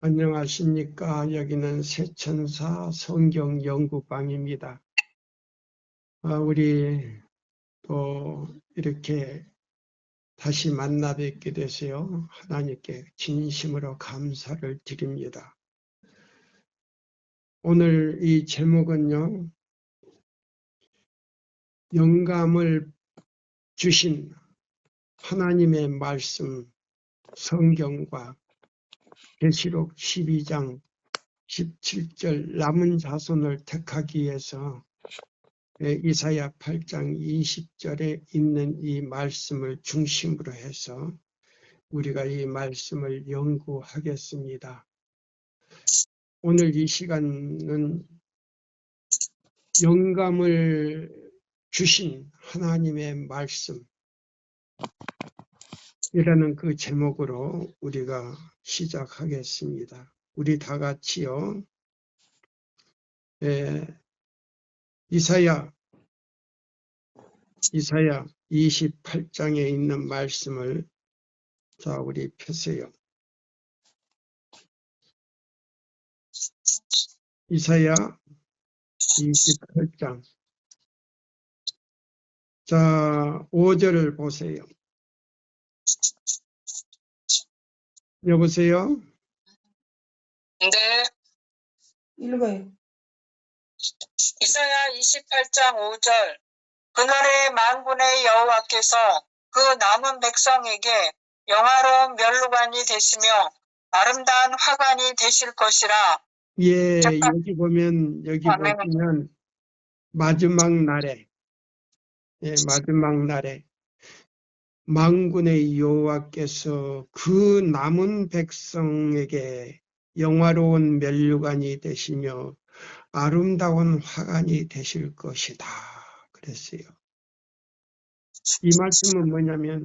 안녕하십니까. 여기는 세천사 성경연구방입니다. 우리 또 이렇게 다시 만나 뵙게 되세요. 하나님께 진심으로 감사를 드립니다. 오늘 이 제목은요, 영감을 주신 하나님의 말씀, 성경과 계시록 12장 17절 남은 자손을 택하기 위해서 이사야 8장 20절에 있는 이 말씀을 중심으로 해서 우리가 이 말씀을 연구하겠습니다. 오늘 이 시간은 영감을 주신 하나님의 말씀 이라는 그 제목으로 우리가 시작하겠습니다. 우리 다 같이요. 이사야 28장에 있는 말씀을 자 우리 펴세요. 이사야 28장 자 5절을 보세요. 여보세요? 네. 읽어요. 이사야 28장 5절. 그날에 만군의 여호와께서 그 남은 백성에게 영화로운 멸루관이 되시며 아름다운 화관이 되실 것이라. 예, 잠깐. 여기 보시면 마지막 날에 만군의 여호와께서 그 남은 백성에게 영화로운 멸류관이 되시며 아름다운 화관이 되실 것이다. 그랬어요. 이 말씀은 뭐냐면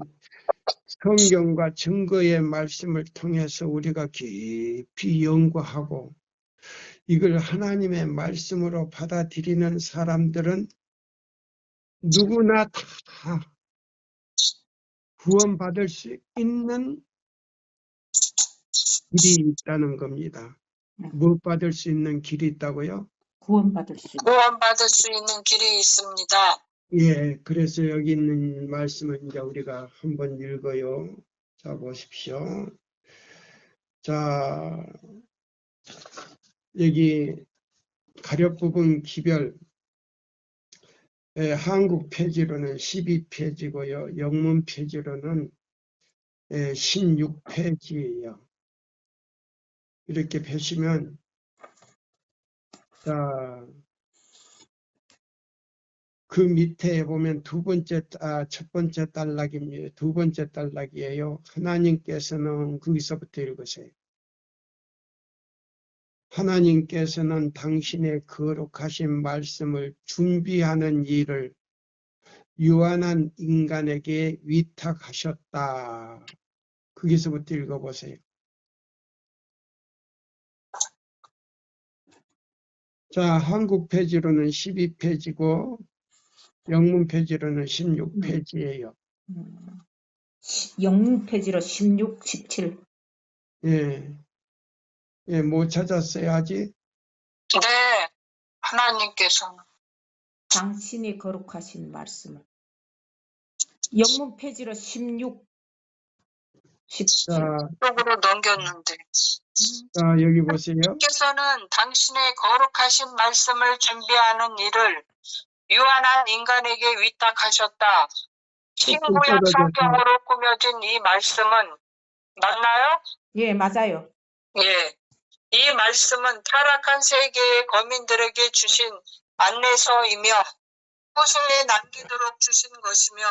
성경과 증거의 말씀을 통해서 우리가 깊이 연구하고 이걸 하나님의 말씀으로 받아들이는 사람들은 누구나 다 구원받을 수 있는 길이 있다는 겁니다. 무엇 받을 수 있는 길이 있다고요? 구원받을 수 있는 길이 있습니다. 예, 그래서 여기 있는 말씀을 이제 우리가 한번 읽어요. 자, 보십시오. 자, 여기 가력 부분 기별, 한국 페이지로는 12페이지고요. 영문 페이지로는 16페이지예요. 이렇게 보시면 자, 그 밑에 보면 첫 번째 단락입니다. 두 번째 단락이에요. 하나님께서는 거기서부터 읽으세요. 하나님께서는 당신의 거룩하신 말씀을 준비하는 일을 유한한 인간에게 위탁하셨다. 거기서부터 읽어보세요. 자, 한국 페이지로는 12페이지고 영문 페이지로는 16페이지예요. 영문 페이지로 16, 17. 예, 못 찾았어요 아직? 네. 하나님께서는 당신이 거룩하신 말씀을. 영문 페이지로 16, 17. 쪽으로 넘겼는데. 자, 여기 보세요. 하나님께서는 당신의 거룩하신 말씀을 준비하는 일을 유한한 인간에게 위탁하셨다. 신구약 성경으로 꾸며진 이 말씀은 맞나요? 예, 맞아요. 예. 이 말씀은 타락한 세계의 거민들에게 주신 안내서이며 후세에 남기도록 주신 것이며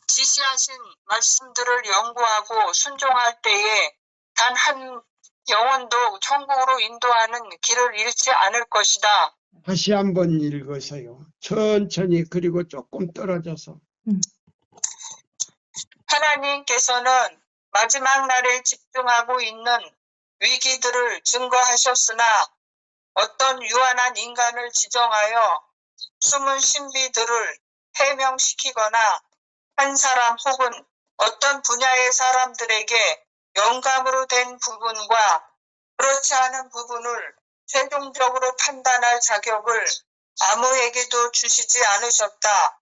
지시하신 말씀들을 연구하고 순종할 때에 단 한 영혼도 천국으로 인도하는 길을 잃지 않을 것이다. 다시 한번 읽으세요. 천천히 그리고 조금 떨어져서. 하나님께서는 마지막 날에 집중하고 있는 위기들을 증거하셨으나 어떤 유한한 인간을 지정하여 숨은 신비들을 해명시키거나 한 사람 혹은 어떤 분야의 사람들에게 영감으로 된 부분과 그렇지 않은 부분을 최종적으로 판단할 자격을 아무에게도 주시지 않으셨다.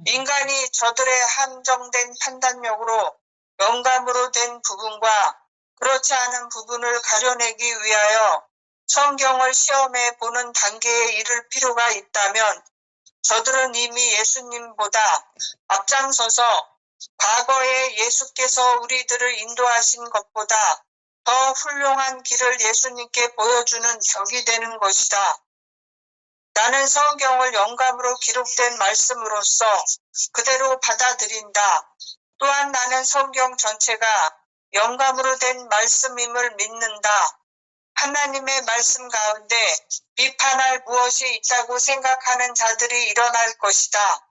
인간이 저들의 한정된 판단력으로 영감으로 된 부분과 그렇지 않은 부분을 가려내기 위하여 성경을 시험해 보는 단계에 이를 필요가 있다면 저들은 이미 예수님보다 앞장서서 과거에 예수께서 우리들을 인도하신 것보다 더 훌륭한 길을 예수님께 보여주는 벽이 되는 것이다. 나는 성경을 영감으로 기록된 말씀으로서 그대로 받아들인다. 또한 나는 성경 전체가 영감으로 된 말씀임을 믿는다. 하나님의 말씀 가운데 비판할 무엇이 있다고 생각하는 자들이 일어날 것이다.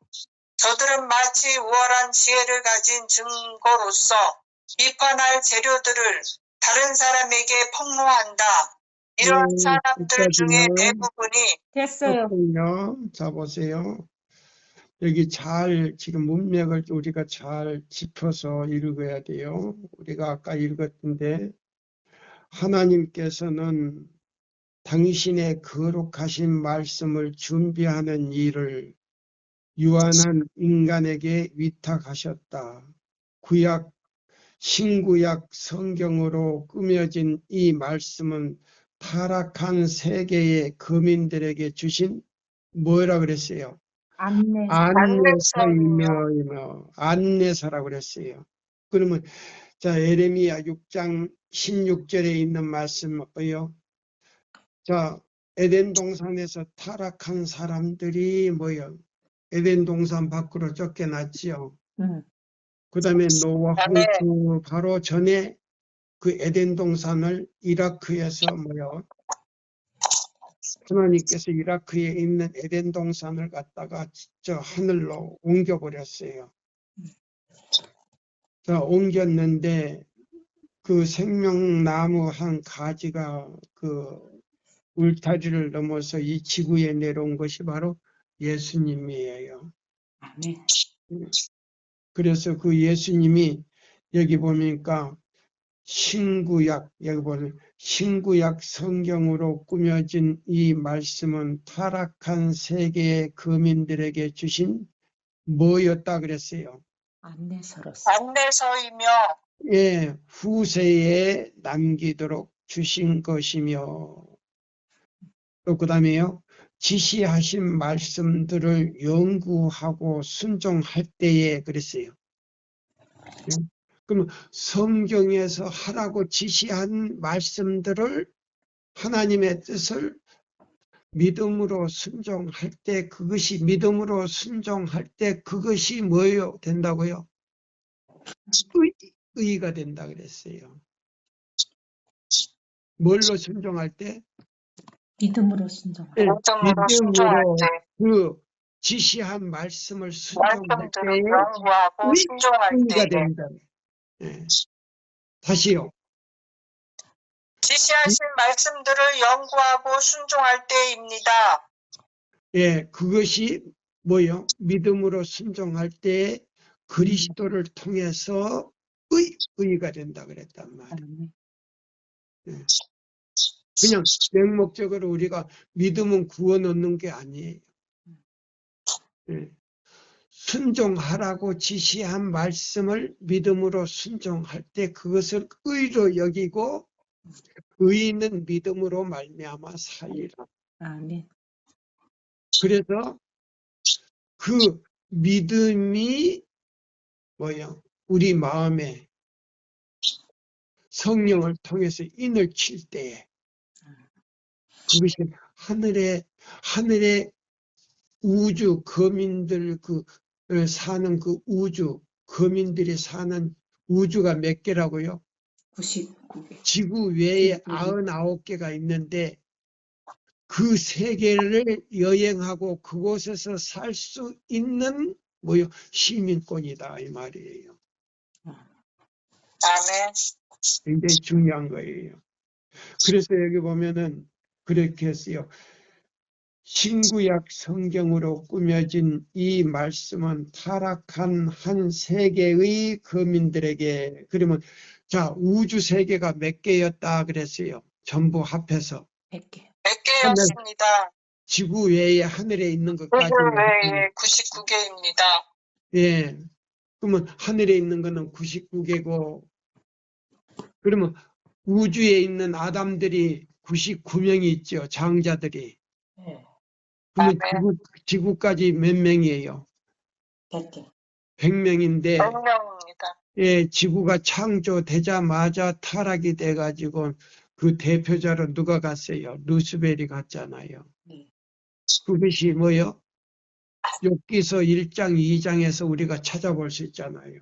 저들은 마치 우월한 지혜를 가진 증거로서 비판할 재료들을 다른 사람에게 폭로한다. 이런 네, 사람들 중에 여기까지는 대부분이 됐어요. 그렇군요. 자, 보세요. 여기 잘 지금 문맥을 우리가 잘 짚어서 읽어야 돼요. 우리가 아까 읽었는데 하나님께서는 당신의 거룩하신 말씀을 준비하는 일을 유한한 인간에게 위탁하셨다. 구약, 신구약 성경으로 꾸며진 이 말씀은 타락한 세계의 거민들에게 주신 뭐라 그랬어요? 안내. 안내서이며 안내서라고 그랬어요. 그러면 자, 에레미야 6장 16절에 있는 말씀 뭐예요? 자, 에덴 동산에서 타락한 사람들이 뭐예요? 에덴 동산 밖으로 쫓겨났지요. 그 다음에 노아 홍수 바로 전에 그 에덴 동산을 이라크에서 뭐요? 하나님께서 이라크에 있는 에덴 동산을 갖다가 저 하늘로 옮겨버렸어요. 자, 옮겼는데 그 생명나무 한 가지가 그 울타리를 넘어서 이 지구에 내려온 것이 바로 예수님이에요. 아멘. 그래서 그 예수님이 여기 보니까 신구약, 여기 보면 신구약 성경으로 꾸며진 이 말씀은 타락한 세계의 거민들에게 주신 뭐였다 그랬어요? 안내서로서. 안내서이며 예, 후세에 남기도록 주신 것이며 또 그다음에요. 지시하신 말씀들을 연구하고 순종할 때에 그랬어요. 그러면 성경에서 하라고 지시한 말씀들을 하나님의 뜻을 믿음으로 순종할 때 그것이 믿음으로 순종할 때 그것이 뭐요 된다고요? 의가 된다 그랬어요. 뭘로 순종할 때? 믿음으로 순종할 네, 믿음으로 순종할 믿음으로 때 그 지시한 말씀을 순종할 말씀들을 때에 연구하고 순종할 의가 때에 된다. 예. 다시요. 지시하신 말씀들을 연구하고 순종할 때입니다. 예, 그것이 뭐요? 믿음으로 순종할 때에 그리스도를 통해서 의가 된다 그랬단 말이에요. 아멘. 예. 그냥 맹목적으로 우리가 믿음은 구원 얻는 게 아니에요. 예. 순종하라고 지시한 말씀을 믿음으로 순종할 때 그것을 의로 여기고 의는 믿음으로 말미암아 살리라. 아멘. 그래서 그 믿음이 뭐야? 우리 마음에 성령을 통해서 인을 칠 때에 그것이 하늘의 우주 거민들 사는 그 우주 거민들이 사는 우주가 몇 개라고요? 99개. 지구 외에 99개가 있는데 그 세계를 여행하고 그곳에서 살 수 있는 뭐요? 시민권이다 이 말이에요. 아멘. 굉장히 중요한 거예요. 그래서 여기 보면은 그렇게 했어요. 신구약 성경으로 꾸며진 이 말씀은 타락한 한 세계의 거민들에게 그러면 자, 우주 세계가 몇 개였다 그랬어요. 전부 합해서. 100개. 100개였습니다. 지구 외에 하늘에 있는 지구 것까지. 외에 99개입니다. 예. 그러면 하늘에 있는 거는 99개고, 그러면 우주에 있는 아담들이 99명이 있죠. 장자들이. 네. 그러면 아멘. 지구까지 몇 명이에요? 100개. 100명인데, 100명입니다. 예, 지구가 창조되자마자 타락이 돼가지고 그 대표자로 누가 갔어요? 루스벨이 갔잖아요. 네. 그것이 뭐요? 욥기서 1장, 2장에서 우리가 찾아볼 수 있잖아요.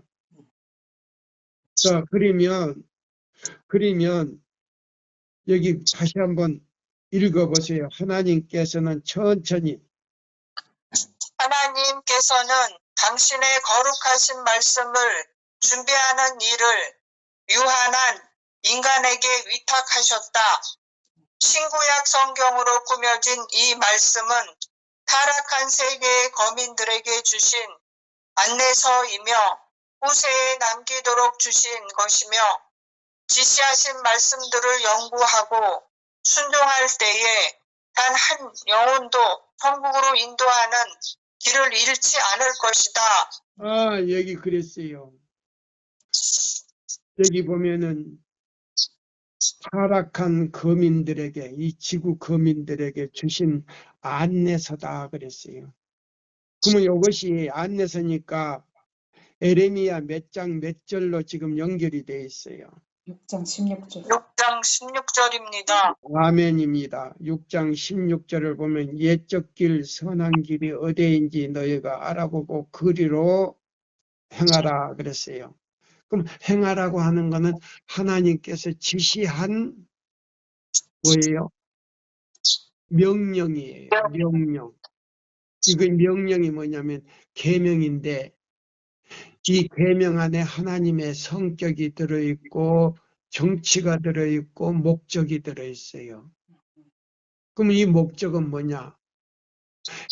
자, 그러면 여기 다시 한번 읽어보세요. 하나님께서는 천천히 하나님께서는 당신의 거룩하신 말씀을 준비하는 일을 유한한 인간에게 위탁하셨다. 신구약 성경으로 꾸며진 이 말씀은 타락한 세계의 거민들에게 주신 안내서이며 후세에 남기도록 주신 것이며 지시하신 말씀들을 연구하고 순종할 때에 단 한 영혼도 천국으로 인도하는 길을 잃지 않을 것이다. 아, 여기 그랬어요. 여기 보면은 타락한 거민들에게, 이 지구 거민들에게 주신 안내서다 그랬어요. 그러면 이것이 안내서니까 에레미야 몇 장 몇 절로 지금 연결이 돼 있어요. 6장 16절. 6장 16절입니다. 아멘입니다. 6장 16절을 보면 옛적 길 선한 길이 어디인지 너희가 알아보고 그리로 행하라 그랬어요. 그럼 행하라고 하는 것은 하나님께서 지시한 뭐예요? 명령이에요. 명령. 이거 명령이 뭐냐면 계명인데 이 계명 안에 하나님의 성격이 들어있고 정치가 들어있고 목적이 들어있어요. 그럼 이 목적은 뭐냐?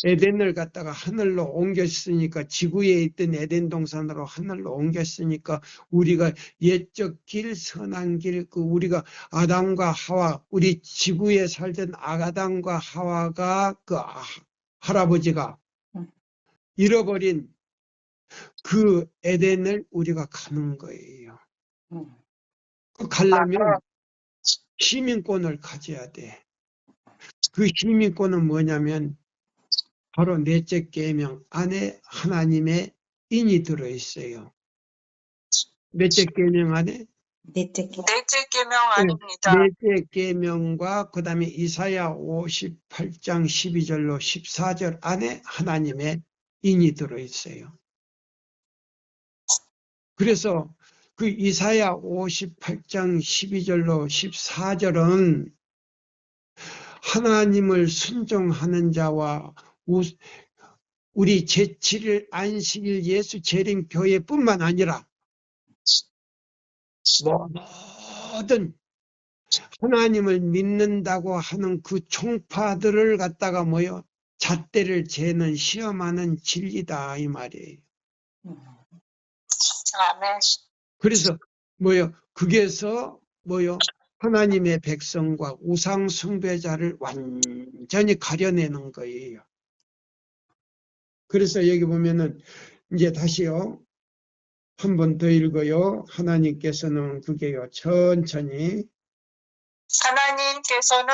에덴을 갖다가 하늘로 옮겼으니까 지구에 있던 에덴 동산으로 하늘로 옮겼으니까 우리가 옛적 길 선한 길 우리가 아담과 하와 우리 지구에 살던 아담과 하와가 그 할아버지가 잃어버린 그 에덴을 우리가 가는 거예요. 그 가려면 시민권을 가져야 돼. 그 시민권은 뭐냐면 바로 넷째 계명 안에 하나님의 인이 들어있어요. 넷째 계명 안에 넷째 계명 아닙니다. 넷째 계명과 그 다음에 이사야 58장 12절로 14절 안에 하나님의 인이 들어있어요. 그래서 그 이사야 58장 12절로 14절은 하나님을 순종하는 자와 우리 제7일 안식일 예수 재림 교회뿐만 아니라 모든 하나님을 믿는다고 하는 그 총파들을 갖다가 뭐요? 잣대를 재는 시험하는 진리다 이 말이에요. 아멘. 그래서 뭐요? 거기에서 뭐요? 하나님의 백성과 우상 숭배자를 완전히 가려내는 거예요. 그래서 여기 보면은 이제 다시요. 한 번 더 읽어요. 하나님께서는 그게요. 천천히 하나님께서는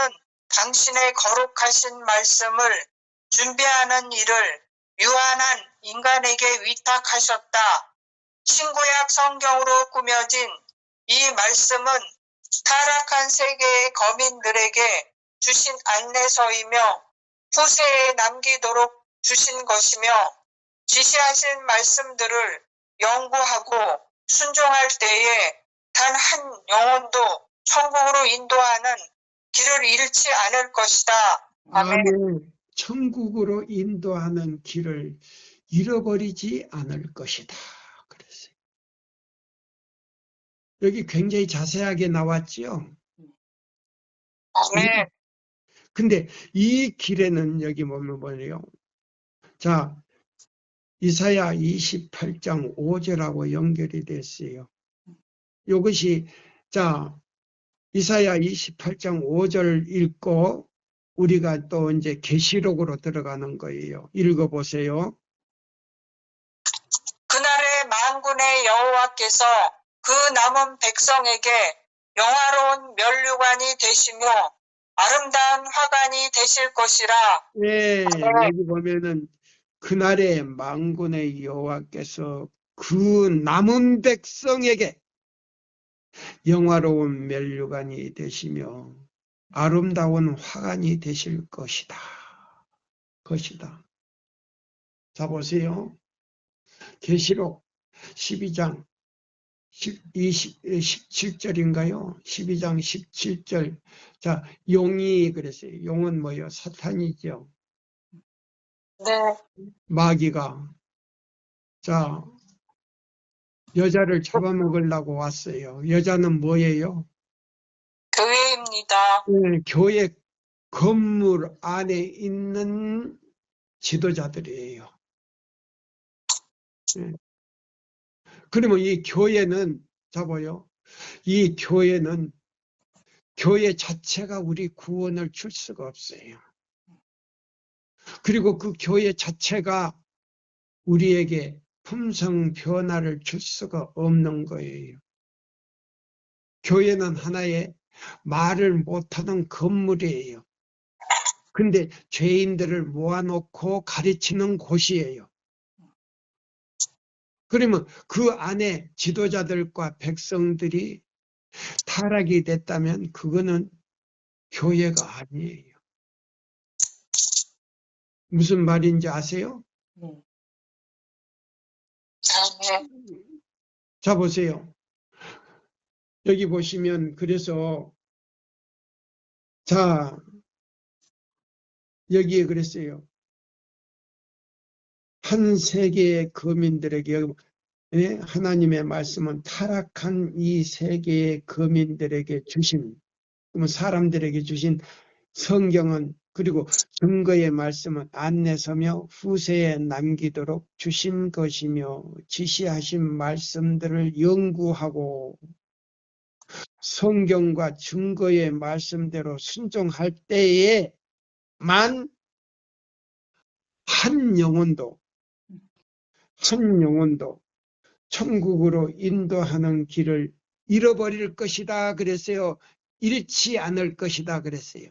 당신의 거룩하신 말씀을 준비하는 일을 유한한 인간에게 위탁하셨다. 신구약 성경으로 꾸며진 이 말씀은 타락한 세계의 거민들에게 주신 안내서이며 후세에 남기도록 주신 것이며 지시하신 말씀들을 연구하고 순종할 때에 단 한 영혼도 천국으로 인도하는 길을 잃지 않을 것이다. 아멘. 아멘. 천국으로 인도하는 길을 잃어버리지 않을 것이다. 그랬어요. 여기 굉장히 자세하게 나왔죠. 아멘. 근데 이 길에는 여기 보면 뭐예요? 자, 이사야 28장 5절하고 연결이 됐어요. 이것이 자 이사야 28장 5절 읽고 우리가 또 이제 계시록으로 들어가는 거예요. 읽어보세요. 그날에 만군의 여호와께서 그 남은 백성에게 영화로운 면류관이 되시며 아름다운 화관이 되실 것이라. 예, 여기 보면은 그날에 만군의 여호와께서 그 남은 백성에게 영화로운 면류관이 되시며 아름다운 화관이 되실 것이다. 자 보세요. 계시록 12장 17절인가요? 12장 17절. 자, 용이 그랬어요. 용은 뭐예요? 사탄이죠. 네. 마귀가. 자, 여자를 잡아먹으려고 왔어요. 여자는 뭐예요? 교회입니다. 네, 교회 건물 안에 있는 지도자들이에요. 네. 그러면 이 교회는 잡아요. 이 교회는 교회 자체가 우리 구원을 줄 수가 없어요. 그리고 그 교회 자체가 우리에게 품성 변화를 줄 수가 없는 거예요. 교회는 하나의 말을 못하는 건물이에요. 근데 죄인들을 모아놓고 가르치는 곳이에요. 그러면 그 안에 지도자들과 백성들이 타락이 됐다면 그거는 교회가 아니에요. 무슨 말인지 아세요? 네. 네. 자 보세요. 여기 보시면 그래서 자 여기에 그랬어요. 한 세계의 거민들에게 하나님의 말씀은 타락한 이 세계의 거민들에게 주신 그러면 사람들에게 주신 성경은 그리고 증거의 말씀은 안내서며 후세에 남기도록 주신 것이며 지시하신 말씀들을 연구하고 성경과 증거의 말씀대로 순종할 때에만 한 영혼도 천국으로 인도하는 길을 잃어버릴 것이다 그랬어요. 잃지 않을 것이다 그랬어요.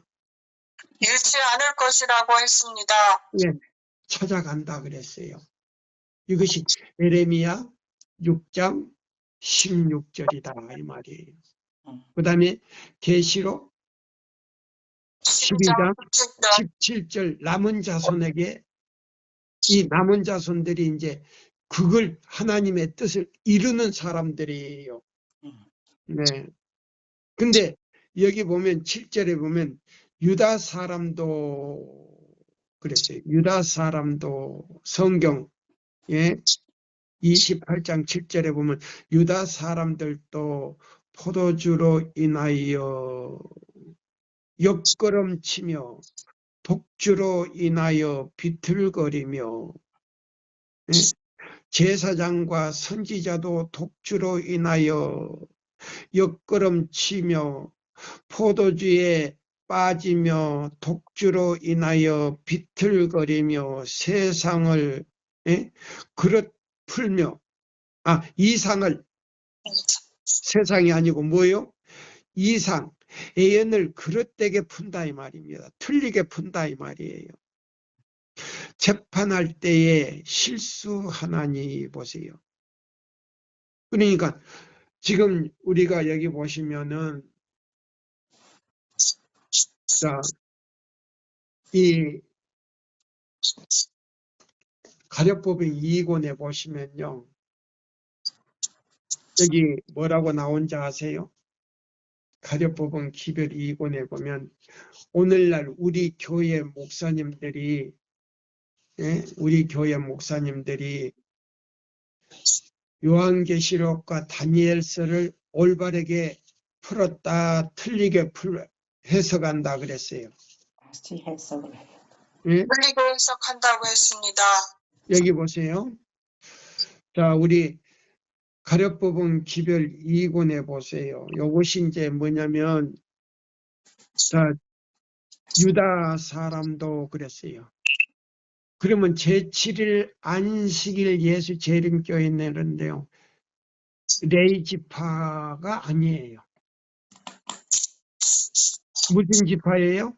잃지 않을 것이라고 했습니다. 네, 찾아간다 그랬어요. 이것이 에레미야 6장 16절이다 이 말이에요. 그 다음에 계시록 12장 17절 남은 자손에게 이 남은 자손들이 이제 그걸 하나님의 뜻을 이루는 사람들이에요. 네. 근데 여기 보면 7절에 보면 유다 사람도 그랬어요. 유다 사람도 성경 28장 7절에 보면 유다 사람들도 포도주로 인하여 옆걸음치며 독주로 인하여 비틀거리며 제사장과 선지자도 독주로 인하여 옆걸음치며 포도주에 빠지며 독주로 인하여 비틀거리며 세상을 그릇 풀며 이상을 세상이 아니고 뭐요? 이상 애연을 그릇되게 푼다 이 말입니다. 틀리게 푼다 이 말이에요. 재판할 때에 실수하나니 보세요. 그러니까 지금 우리가 여기 보시면은 자, 이 가려법인 2권에 보시면요. 여기 뭐라고 나온지 아세요? 가려법은 기별 2권에 보면 오늘날 우리 교회 목사님들이 요한계시록과 다니엘서를 올바르게 풀었다 틀리게 해석한다 그랬어요. 다시 해석을 해요. 틀리게 해석한다고 했습니다. 여기 보세요. 자, 우리 가려법은 기별 2권에 보세요. 요것이 이제 뭐냐면, 자, 유다 사람도 그랬어요. 그러면 제7일 안식일 예수 재림교회 내는데요. 레위 지파가 아니에요. 무슨 지파예요?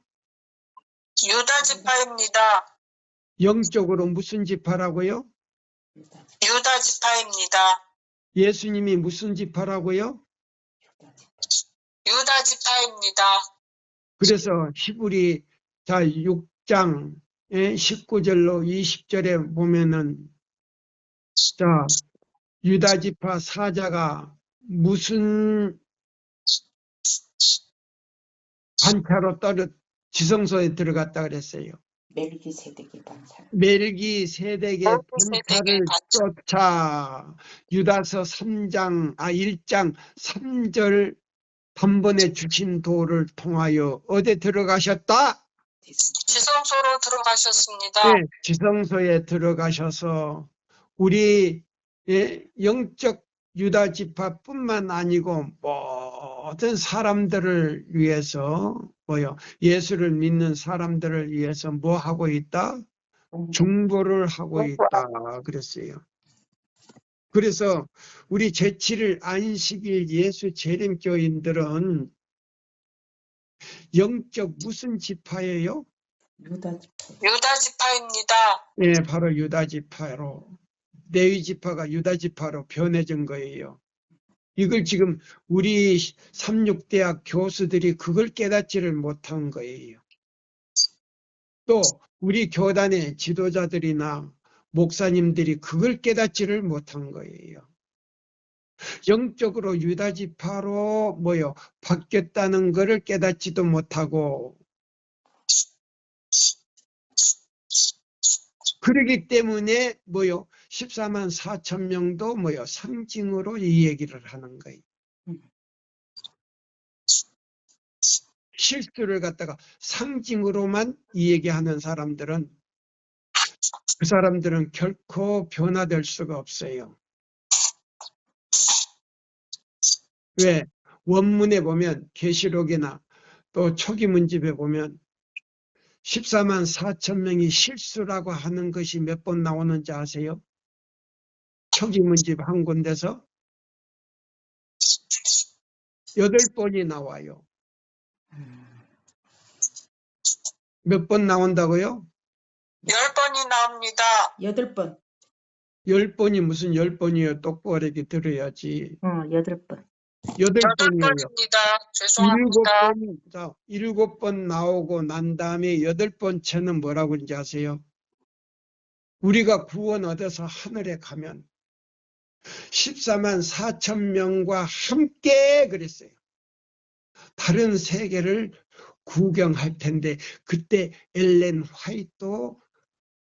유다 지파입니다. 영적으로 무슨 지파라고요? 유다 지파입니다. 예수님이 무슨 지파라고요? 유다 지파입니다. 그래서 히브리 자 6장 19절로 20절에 보면은 자 유다 지파 사자가 무슨 반차로 지성소에 들어갔다 그랬어요. 멜기세덱의 반찬. 멜기세덱의 반차를 쫓아 유다서 1장 3절 단번에 주신 도를 통하여 어디 들어가셨다? 지성소로 들어가셨습니다. 네, 지성소에 들어가셔서 우리 영적 유다 지파뿐만 아니고 모든 사람들을 위해서 예수를 믿는 사람들을 위해서 뭐 하고 있다? 중보를 하고 있다 그랬어요. 그래서 우리 제7일 안식일 예수 재림교인들은 영적 무슨 지파예요? 유다 지파. 유다 지파입니다. 네, 바로 유다 지파로. 레위 지파가 유다 지파로 변해진 거예요. 이걸 지금 우리 삼육대학 교수들이 그걸 깨닫지를 못한 거예요. 또 우리 교단의 지도자들이나 목사님들이 그걸 깨닫지를 못한 거예요. 영적으로 유다 지파로 바뀌었다는 것을 깨닫지도 못하고 그러기 때문에 14만 4천 명도 상징으로 이 얘기를 하는 거예요. 실수를 갖다가 상징으로만 이 얘기하는 사람들은 그 사람들은 결코 변화될 수가 없어요. 왜? 원문에 보면 계시록이나 또 초기문집에 보면 14만 4천 명이 실수라고 하는 것이 몇 번 나오는지 아세요? 초기문집 한 군데서 8번이 나와요. 몇 번 나온다고요? 10번이 나옵니다. 8번. 10번이 무슨 10번이에요? 똑바로 이렇게 들어야지. 8번. 8번이에요. 8번입니다. 죄송합니다. 7번 나오고 난 다음에 8번째는 뭐라고 그러는지 아세요? 우리가 구원 얻어서 하늘에 가면 14만 4천 명과 함께 그랬어요. 다른 세계를 구경할 텐데 그때 엘렌 화이트도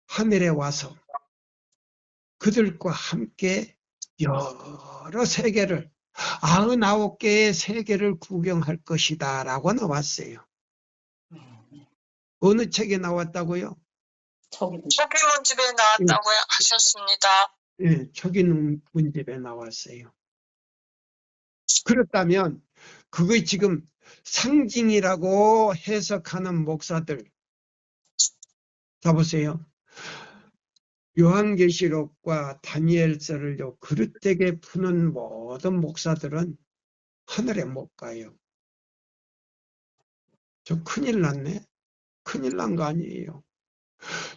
하늘에 와서 그들과 함께 여러 세계를 99개의 세계를 구경할 것이다 라고 나왔어요. 어느 책에 나왔다고요? 초기문집에 나왔다고 하셨습니다. 예, 초기문집에 나왔어요. 그렇다면 그게 지금 상징이라고 해석하는 목사들 자 보세요. 요한계시록과 다니엘서를 그릇되게 푸는 모든 목사들은 하늘에 못 가요. 저 큰일 났네. 큰일 난 거 아니에요.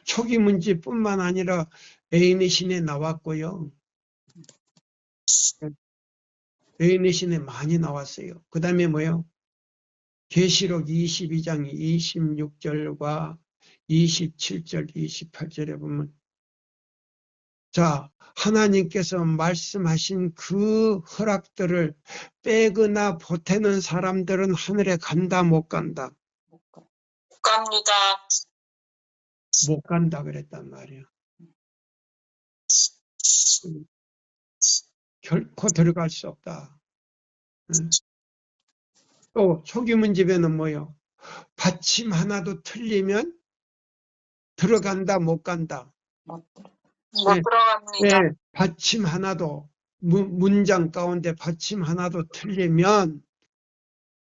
초기문집뿐만 아니라 애인의 신에 나왔고요. 애인의 신에 많이 나왔어요. 그 다음에 뭐요? 계시록 22장 26절과 27절, 28절에 보면 자, 하나님께서 말씀하신 그 허락들을 빼거나 보태는 사람들은 하늘에 간다, 못 간다? 못 갑니다. 못 간다 그랬단 말이야. 결코 들어갈 수 없다. 또 초기문집에는 뭐요? 받침 하나도 틀리면 들어간다, 못 간다? 못 들어갑니다. 네, 받침 하나도 문장 가운데 받침 하나도 틀리면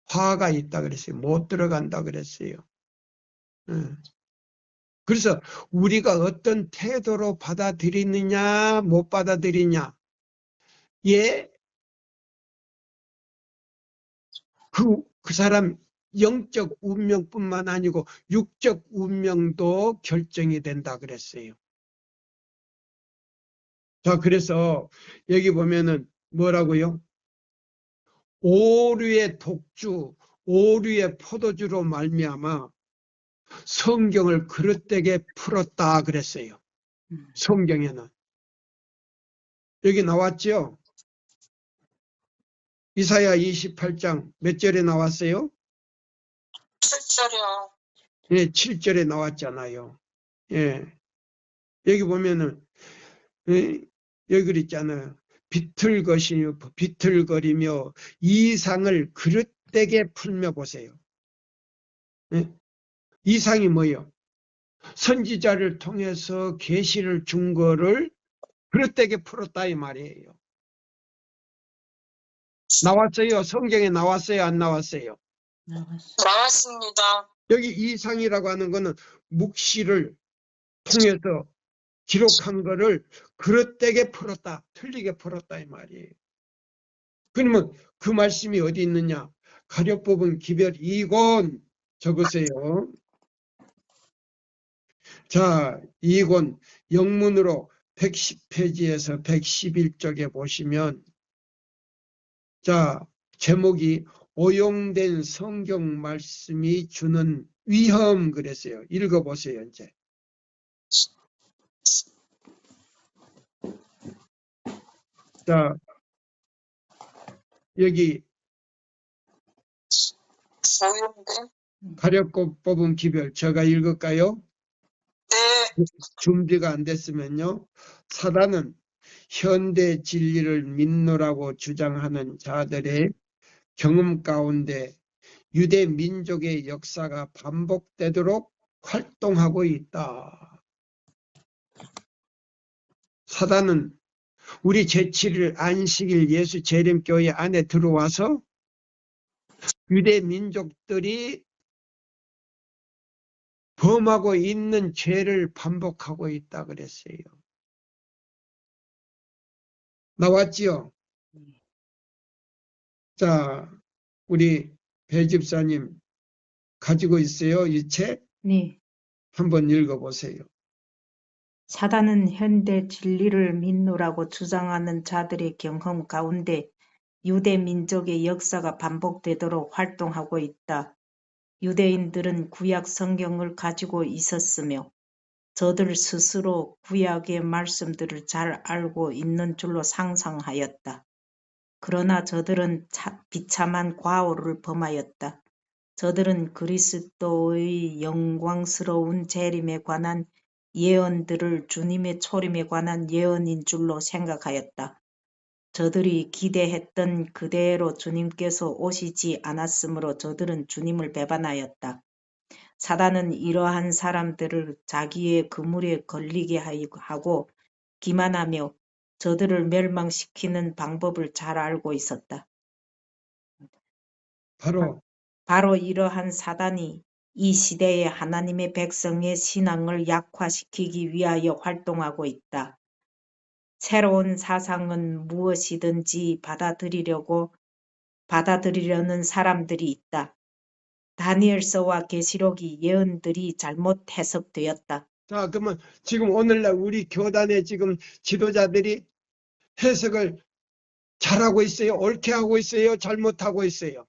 화가 있다 그랬어요. 못 들어간다 그랬어요. 그래서 우리가 어떤 태도로 받아들이느냐 못 받아들이냐 예, 그 사람 영적 운명뿐만 아니고 육적 운명도 결정이 된다 그랬어요. 자, 그래서 여기 보면은 뭐라고요? 오류의 독주, 오류의 포도주로 말미암아 성경을 그릇되게 풀었다 그랬어요. 성경에는. 여기 나왔죠? 이사야 28장 몇 절에 나왔어요? 7절이요. 예, 7절에 나왔잖아요. 예. 여기 보면은, 예, 여기 그랬잖아요. 비틀거리며 이상을 그릇되게 풀며 보세요. 예? 이상이 뭐예요? 선지자를 통해서 계시를 준 거를 그릇되게 풀었다 이 말이에요. 나왔어요? 성경에 나왔어요? 안 나왔어요? 나왔습니다. 여기 이상이라고 하는 거는 묵시를 통해서 기록한 거를 그릇되게 풀었다, 틀리게 풀었다 이 말이에요. 그러면 그 말씀이 어디 있느냐? 가려뽑은 기별 2권 적으세요. 자, 2권 영문으로 110페이지에서 111쪽에 보시면 자, 제목이 오용된 성경 말씀이 주는 위험 그랬어요. 읽어보세요, 이제. 자, 여기 오용된? 가려뽑은 기별 제가 읽을까요? 네. 준비가 안 됐으면요. 사단은 현대 진리를 믿노라고 주장하는 자들의 경험 가운데 유대 민족의 역사가 반복되도록 활동하고 있다. 사단은 우리 제7일 안식일 예수 재림교회 안에 들어와서 유대 민족들이 범하고 있는 죄를 반복하고 있다 그랬어요. 나왔지요? 자, 우리 배 집사님 가지고 있어요? 이 책? 네. 한번 읽어보세요. 사단은 현대 진리를 믿노라고 주장하는 자들의 경험 가운데 유대 민족의 역사가 반복되도록 활동하고 있다. 유대인들은 구약 성경을 가지고 있었으며 저들 스스로 구약의 말씀들을 잘 알고 있는 줄로 상상하였다. 그러나 저들은 비참한 과오를 범하였다. 저들은 그리스도의 영광스러운 재림에 관한 예언들을 주님의 초림에 관한 예언인 줄로 생각하였다. 저들이 기대했던 그대로 주님께서 오시지 않았으므로 저들은 주님을 배반하였다. 사단은 이러한 사람들을 자기의 그물에 걸리게 하고 기만하며 저들을 멸망시키는 방법을 잘 알고 있었다. 바로 이러한 사단이 이 시대의 하나님의 백성의 신앙을 약화시키기 위하여 활동하고 있다. 새로운 사상은 무엇이든지 받아들이려는 사람들이 있다. 다니엘서와 계시록이 예언들이 잘못 해석되었다. 자, 그러면 지금 오늘날 우리 교단의 지금 지도자들이 해석을 잘하고 있어요? 옳게 하고 있어요? 잘못하고 있어요?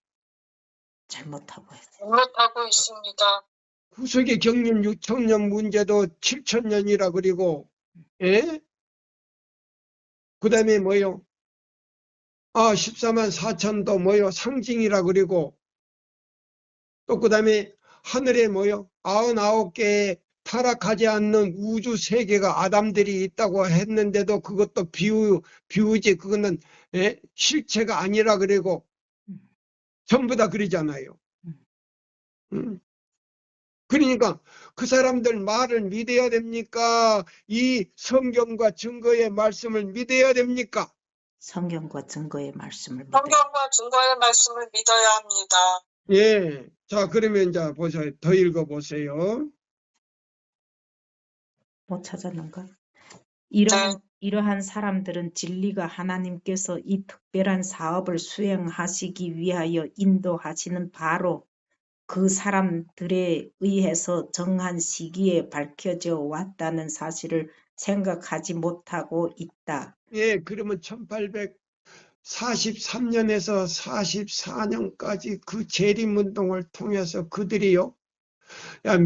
잘못하고 있어요. 잘못하고 있습니다. 구석의 경륜 6,000년 문제도 7,000년이라 그리고 예? 그 다음에 뭐요? 14만 4천도 뭐요? 상징이라 그리고 또 그 다음에 하늘에 뭐요? 99개의 타락하지 않는 우주 세계가 아담들이 있다고 했는데도 그것도 비유지 그거는 예? 실체가 아니라 그리고 전부 다 그러잖아요. 그러니까 그 사람들 말을 믿어야 됩니까? 이 성경과 증거의 말씀을 믿어야 됩니까? 성경과 증거의 말씀을 믿어야 성경과 증거의 말씀을 믿어야 합니다. 예. 자, 그러면 이제 보세요. 더 읽어보세요. 못 찾았는가? 네. 이러한 사람들은 진리가 하나님께서 이 특별한 사업을 수행하시기 위하여 인도하시는 바로 그 사람들에 의해서 정한 시기에 밝혀져 왔다는 사실을 생각하지 못하고 있다. 예, 그러면 1843년에서 44년까지 그 재림운동을 통해서 그들이요,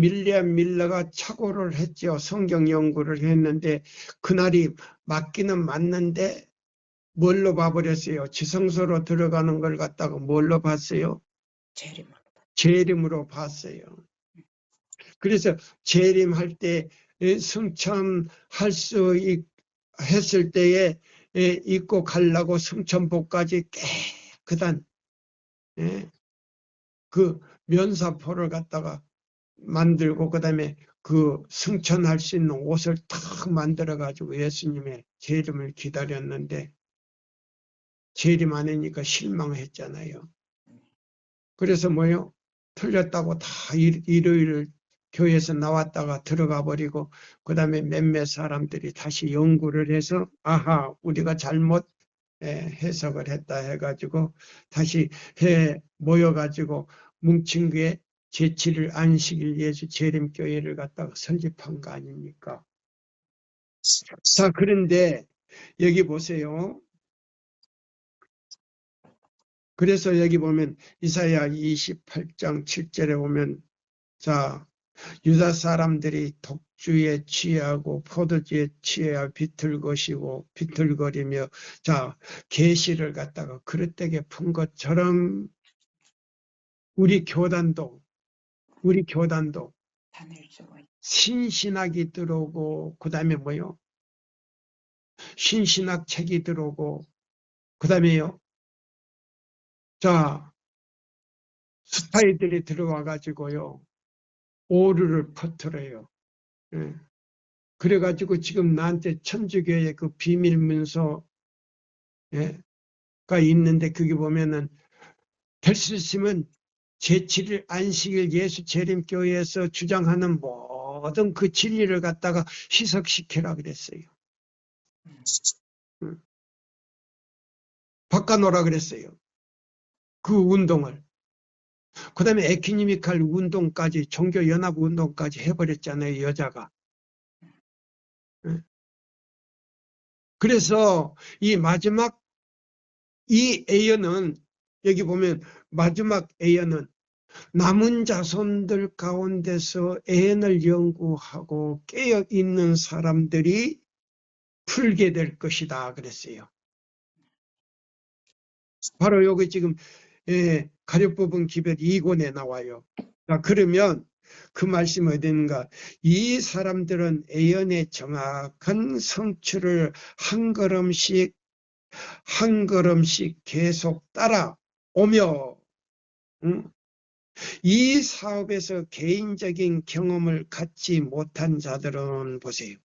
밀리안 밀러가 착오를 했죠. 성경 연구를 했는데 그날이 맞기는 맞는데 뭘로 봐버렸어요? 지성소로 들어가는 걸 갖다가 뭘로 봤어요? 재림을. 재림으로 봤어요. 그래서 재림할 때 승천할 수 했을 때에 입고 가려고 승천복까지 깨끗한 그 면사포를 갖다가 만들고 그다음에 그 승천할 수 있는 옷을 탁 만들어 가지고 예수님의 재림을 기다렸는데 재림 안 하니까 실망했잖아요. 그래서 뭐요? 틀렸다고 다 일요일 교회에서 나왔다가 들어가 버리고 그다음에 몇몇 사람들이 다시 연구를 해서 아하 우리가 잘못 해석을 했다 해가지고 다시 모여가지고 뭉친 게 제7일 안식일 예수 재림교회를 갖다가 설립한 거 아닙니까? 자, 그런데 여기 보세요. 그래서 여기 보면 이사야 28장 7절에 보면 자 유다 사람들이 독주에 취하고 포도주에 취하여 비틀거리며 자 계시를 갖다가 그릇되게 푼 것처럼 우리 교단도 신신학이 들어오고 그다음에 뭐요? 신신학 책이 들어오고 그다음에요. 자 스파이들이 들어와 가지고요. 오류를 퍼뜨려요. 예. 그래가지고 지금 나한테 천주교의 그 비밀 문서가 있는데 그게 보면은 될 수 있으면 제7일 안식일 예수 재림교회에서 주장하는 모든 그 진리를 갖다가 희석시키라 그랬어요. 바꿔놓으라 그랬어요. 그 운동을. 그 다음에 에큐니미칼 운동까지 종교연합 운동까지 해버렸잖아요. 여자가. 그래서 이 마지막 이 예언은 여기 보면 마지막 예언은 남은 자손들 가운데서 예언을 연구하고 깨어있는 사람들이 풀게 될 것이다 그랬어요. 바로 여기 지금 가려뽑은 기별 2권에 나와요. 자, 그러면 그 말씀이 어디인가? 이 사람들은 예언의 정확한 성취를 한 걸음씩 계속 따라오며 이 사업에서 개인적인 경험을 갖지 못한 자들은 보세요.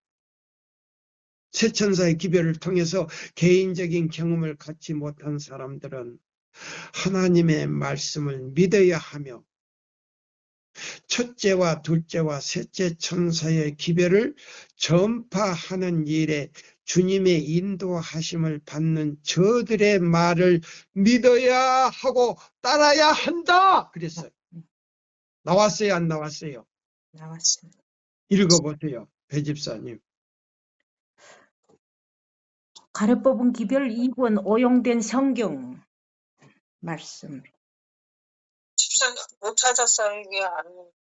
세천사의 기별을 통해서 개인적인 경험을 갖지 못한 사람들은 하나님의 말씀을 믿어야 하며 첫째와 둘째와 셋째 천사의 기별을 전파하는 일에 주님의 인도하심을 받는 저들의 말을 믿어야 하고 따라야 한다 그랬어요. 나왔어요 안 나왔어요? 나왔습니다. 읽어보세요 배집사님. 가려뽑은 기별 2권 오용된 성경 말씀. 못 찾았어요. 이게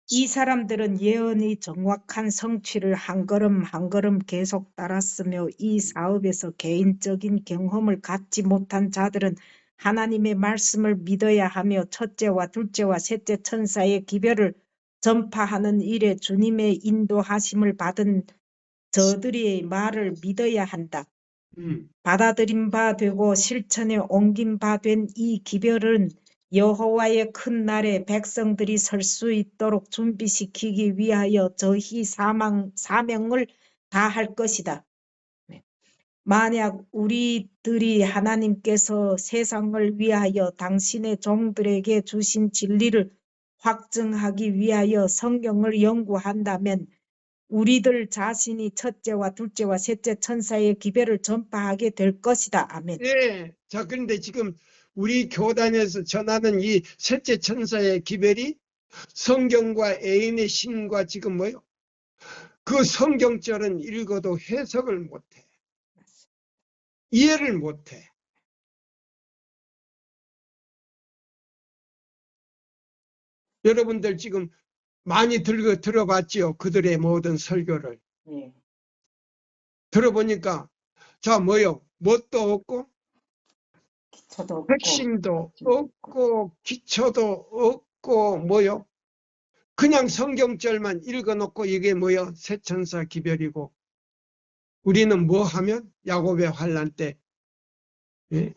이 사람들은 예언의 정확한 성취를 한 걸음 한 걸음 계속 따랐으며 이 사업에서 개인적인 경험을 갖지 못한 자들은 하나님의 말씀을 믿어야 하며 첫째와 둘째와 셋째 천사의 기별을 전파하는 일에 주님의 인도하심을 받은 저들의 말을 믿어야 한다. 받아들인 바 되고 실천에 옮긴 바 된 이 기별은 여호와의 큰 날에 백성들이 설 수 있도록 준비시키기 위하여 저희 사명을 다할 것이다. 만약 우리들이 하나님께서 세상을 위하여 당신의 종들에게 주신 진리를 확증하기 위하여 성경을 연구한다면 우리들 자신이 첫째와 둘째와 셋째 천사의 기별을 전파하게 될 것이다. 아멘. 예. 자, 그런데 지금 우리 교단에서 전하는 이 셋째 천사의 기별이 성경과 애인의 신과 지금 뭐요? 그 성경절은 읽어도 해석을 못해. 이해를 못해. 여러분들 지금 많이 들어봤지요? 그들의 모든 설교를. 예. 들어보니까 자 뭐요? 뭣도 없고 기초도 없고 핵심도 없고 기초도 없고 뭐요? 그냥 성경절만 읽어놓고 이게 뭐요? 새천사 기별이고 우리는 뭐 하면? 야곱의 환난 때 예?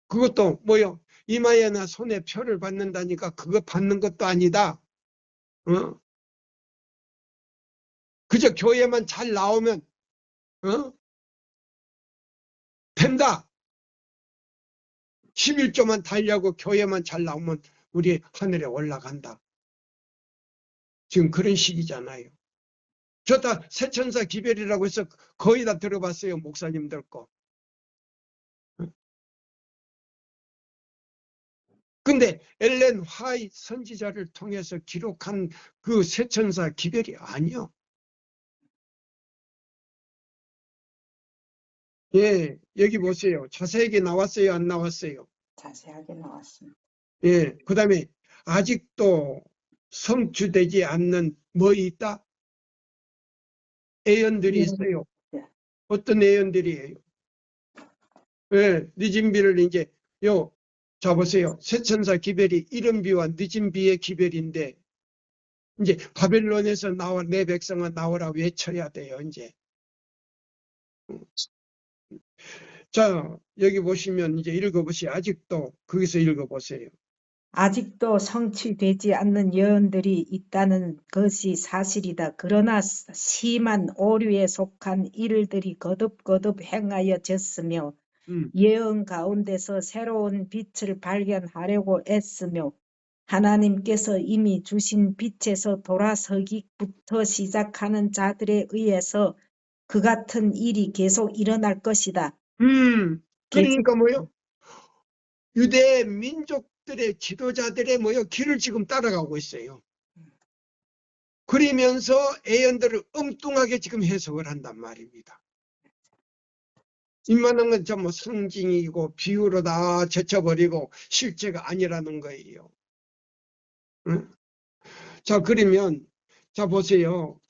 그것도 뭐요? 이마에나 손에 표를 받는다니까 그거 받는 것도 아니다. 어? 그저 교회만 잘 나오면 어? 된다. 11조만 달려고 교회만 잘 나오면 우리 하늘에 올라간다. 지금 그런 식이잖아요. 저 다 새천사 기별이라고 해서 거의 다 들어봤어요. 목사님들 거. 근데 엘렌 화이트 선지자를 통해서 기록한 그 새천사 기별이 아니요. 예, 여기 보세요. 자세하게 나왔어요? 안 나왔어요? 자세하게 나왔습니다. 예, 그 다음에 아직도 성취되지 않는 뭐 있다? 애연들이 있어요. 어떤 애연들이에요? 예, 늦은 비를 이제 자 보세요. 새천사 기별이 이른 비와 늦은 비의 기별인데 이제 바벨론에서 나와 내 백성은 나오라 외쳐야 돼요. 이제 자 여기 보시면 이제 읽어보세요. 아직도 거기서 읽어보세요. 아직도 성취되지 않는 예언들이 있다는 것이 사실이다. 그러나 심한 오류에 속한 일들이 거듭거듭 행하여졌으며 예언 가운데서 새로운 빛을 발견하려고 애쓰며 하나님께서 이미 주신 빛에서 돌아서기부터 시작하는 자들에 의해서 그 같은 일이 계속 일어날 것이다. 그러니까 뭐요? 유대 민족들의 지도자들의 뭐요? 길을 지금 따라가고 있어요. 그러면서 예언들을 엉뚱하게 지금 해석을 한단 말입니다. 이만한 건 전부 상징이고 비유로 다 제쳐버리고 실제가 아니라는 거예요. 응? 자, 그러면 자 보세요.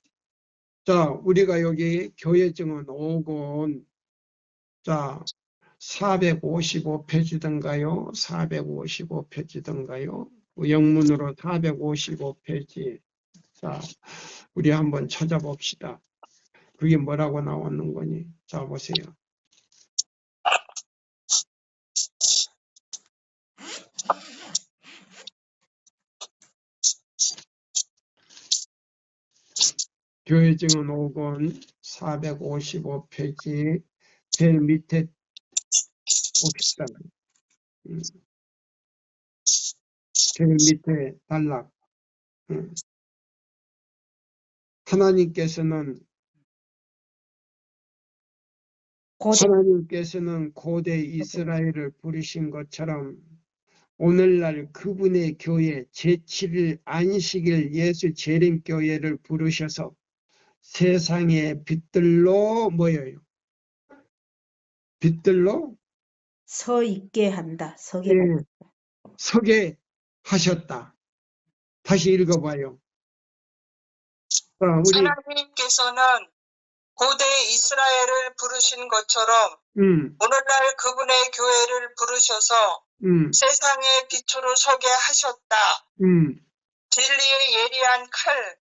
자, 우리가 여기 교회 증언 5권 자 455페이지던가요? 455페이지던가요? 영문으로 455페이지. 자, 우리 한번 찾아봅시다. 그게 뭐라고 나오는 거니? 자, 보세요. 교회 증언 5권 455페이지 제일 밑에 봅시다. 제일 밑에 단락. 하나님께서는 고대 이스라엘을 부르신 것처럼 오늘날 그분의 교회 제7일 안식일 예수 재림교회를 부르셔서 세상의 빛들로 뭐예요? 빛들로 서 있게 한다. 서게 하셨다. 다시 읽어봐요. 하나님께서는 고대 이스라엘을 부르신 것처럼 오늘날 그분의 교회를 부르셔서 세상의 빛으로 서게 하셨다. 진리의 예리한 칼,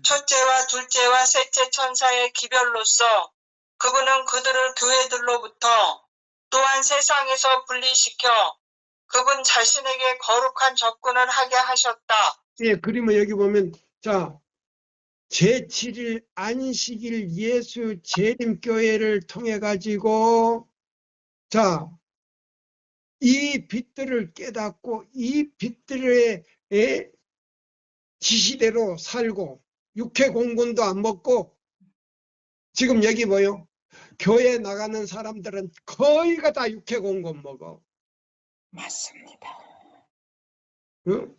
첫째와 둘째와 셋째 천사의 기별로서 그분은 그들을 교회들로부터 또한 세상에서 분리시켜 그분 자신에게 거룩한 접근을 하게 하셨다. 예, 그러면 여기 보면 자 제7일 안식일 예수 재림교회를 통해 가지고 자, 이 빛들을 깨닫고 이 빛들의 지시대로 살고 육회 공군도 안 먹고 지금 여기 뭐요? 교회 나가는 사람들은 거의가 다 육회 공군 먹어. 맞습니다. 응?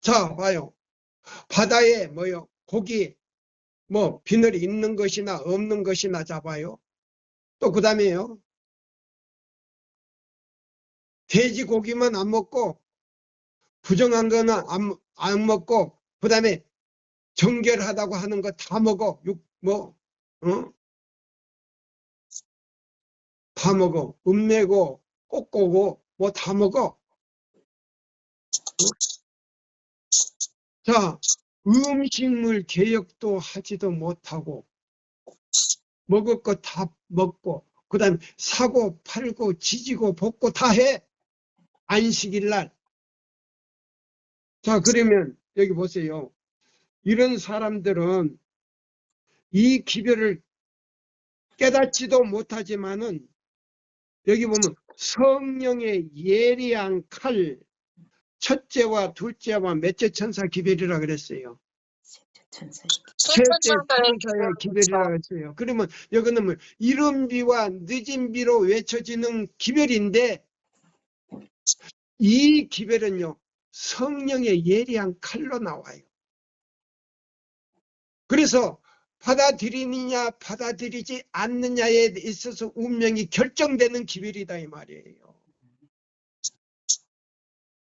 자, 봐요. 바다에 뭐요? 고기, 뭐 비늘이 있는 것이나 없는 것이나 잡아요. 또 그 다음에요. 돼지고기만 안 먹고 부정한 거는 안 먹고 그 다음에 정결하다고 하는 거 다 먹어. 다 먹어. 음내고 꼬꼬고 뭐 다 먹어. 자, 음식물 개혁도 하지도 못하고 먹을 거 다 먹고 그 다음에 사고 팔고 지지고 볶고 다 해. 안식일 날. 자, 그러면 여기 보세요. 이런 사람들은 이 기별을 깨닫지도 못하지만은 여기 보면 성령의 예리한 칼, 첫째와 둘째와 넷째 천사 기별이라 그랬어요. 셋째 천사의 기별이라 그랬어요. 그러면 여기는 뭐 이른 비와 늦은 비로 외쳐지는 기별인데 이 기별은요 성령의 예리한 칼로 나와요. 그래서 받아들이느냐 받아들이지 않느냐에 있어서 운명이 결정되는 기별이다 이 말이에요.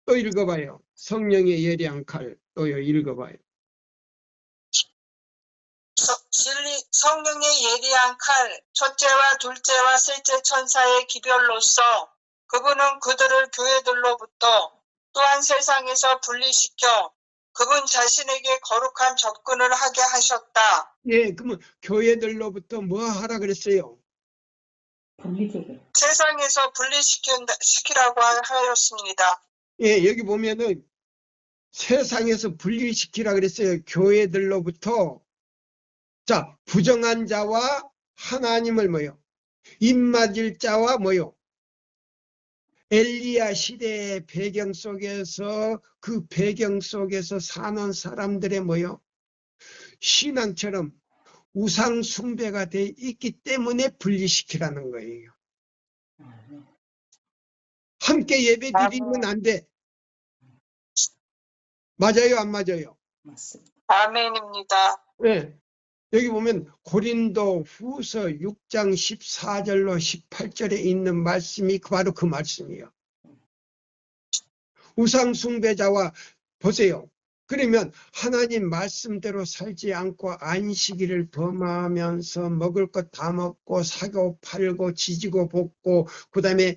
또 읽어봐요. 성령의 예리한 칼 또요 읽어봐요. 성령의 예리한 칼, 첫째와 둘째와 셋째 천사의 기별로서 그분은 그들을 교회들로부터 또한 세상에서 분리시켜 그분 자신에게 거룩한 접근을 하게 하셨다. 예, 그러면 교회들로부터 뭐 하라 그랬어요? 세상에서 분리시키라고 하였습니다. 예, 여기 보면은 세상에서 분리시키라 그랬어요. 교회들로부터. 자, 부정한 자와 하나님을 뭐요? 입맞을 자와 뭐요? 엘리야 시대의 배경 속에서 그 배경 속에서 사는 사람들의 뭐요? 신앙처럼 우상 숭배가 돼 있기 때문에 분리시키라는 거예요. 함께 예배 드리면 안 돼. 맞아요, 안 맞아요? 맞습니다. 아멘입니다. 네. 여기 보면 고린도 후서 6장 14절로 18절에 있는 말씀이 바로 그 말씀이에요. 우상 숭배자와 보세요. 그러면 하나님 말씀대로 살지 않고 안식일을 범하면서 먹을 것 다 먹고 사고 팔고 지지고 볶고 그 다음에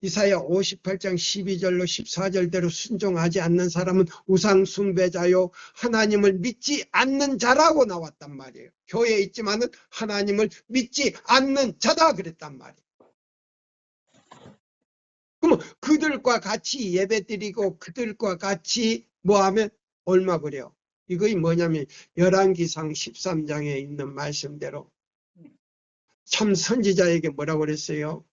이사야 58장 12절로 14절대로 순종하지 않는 사람은 우상 숭배자요 하나님을 믿지 않는 자라고 나왔단 말이에요. 교회에 있지만은 하나님을 믿지 않는 자다 그랬단 말이에요. 그러면 그들과 같이 예배드리고 그들과 같이 뭐하면 얼마 그래요? 이거 뭐냐면 열왕기상 13장에 있는 말씀대로 참 선지자에게 뭐라고 그랬어요?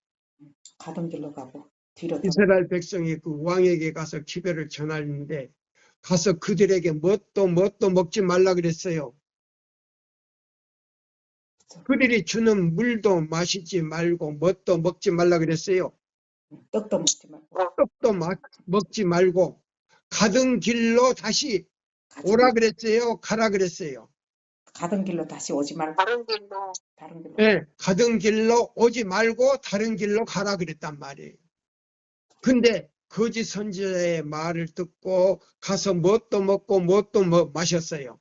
가던 길로 가고 뒤로 이스라엘 백성이 그 왕에게 가서 기별을 전하는데 가서 그들에게 뭣도 먹지 말라 그랬어요. 그들이 주는 물도 마시지 말고 뭣도 먹지 말라 그랬어요. 떡도 먹지 말고 떡도 먹지 말고 가던 길로 다시 오라 그랬어요? 가라 그랬어요? 가던 길로 다시 오지 말고 다른 길로. 네, 가던 길로 오지 말고 다른 길로 가라 그랬단 말이에요. 근데 거짓 선지자의 말을 듣고 가서 뭣도 먹고 뭣도 마셨어요.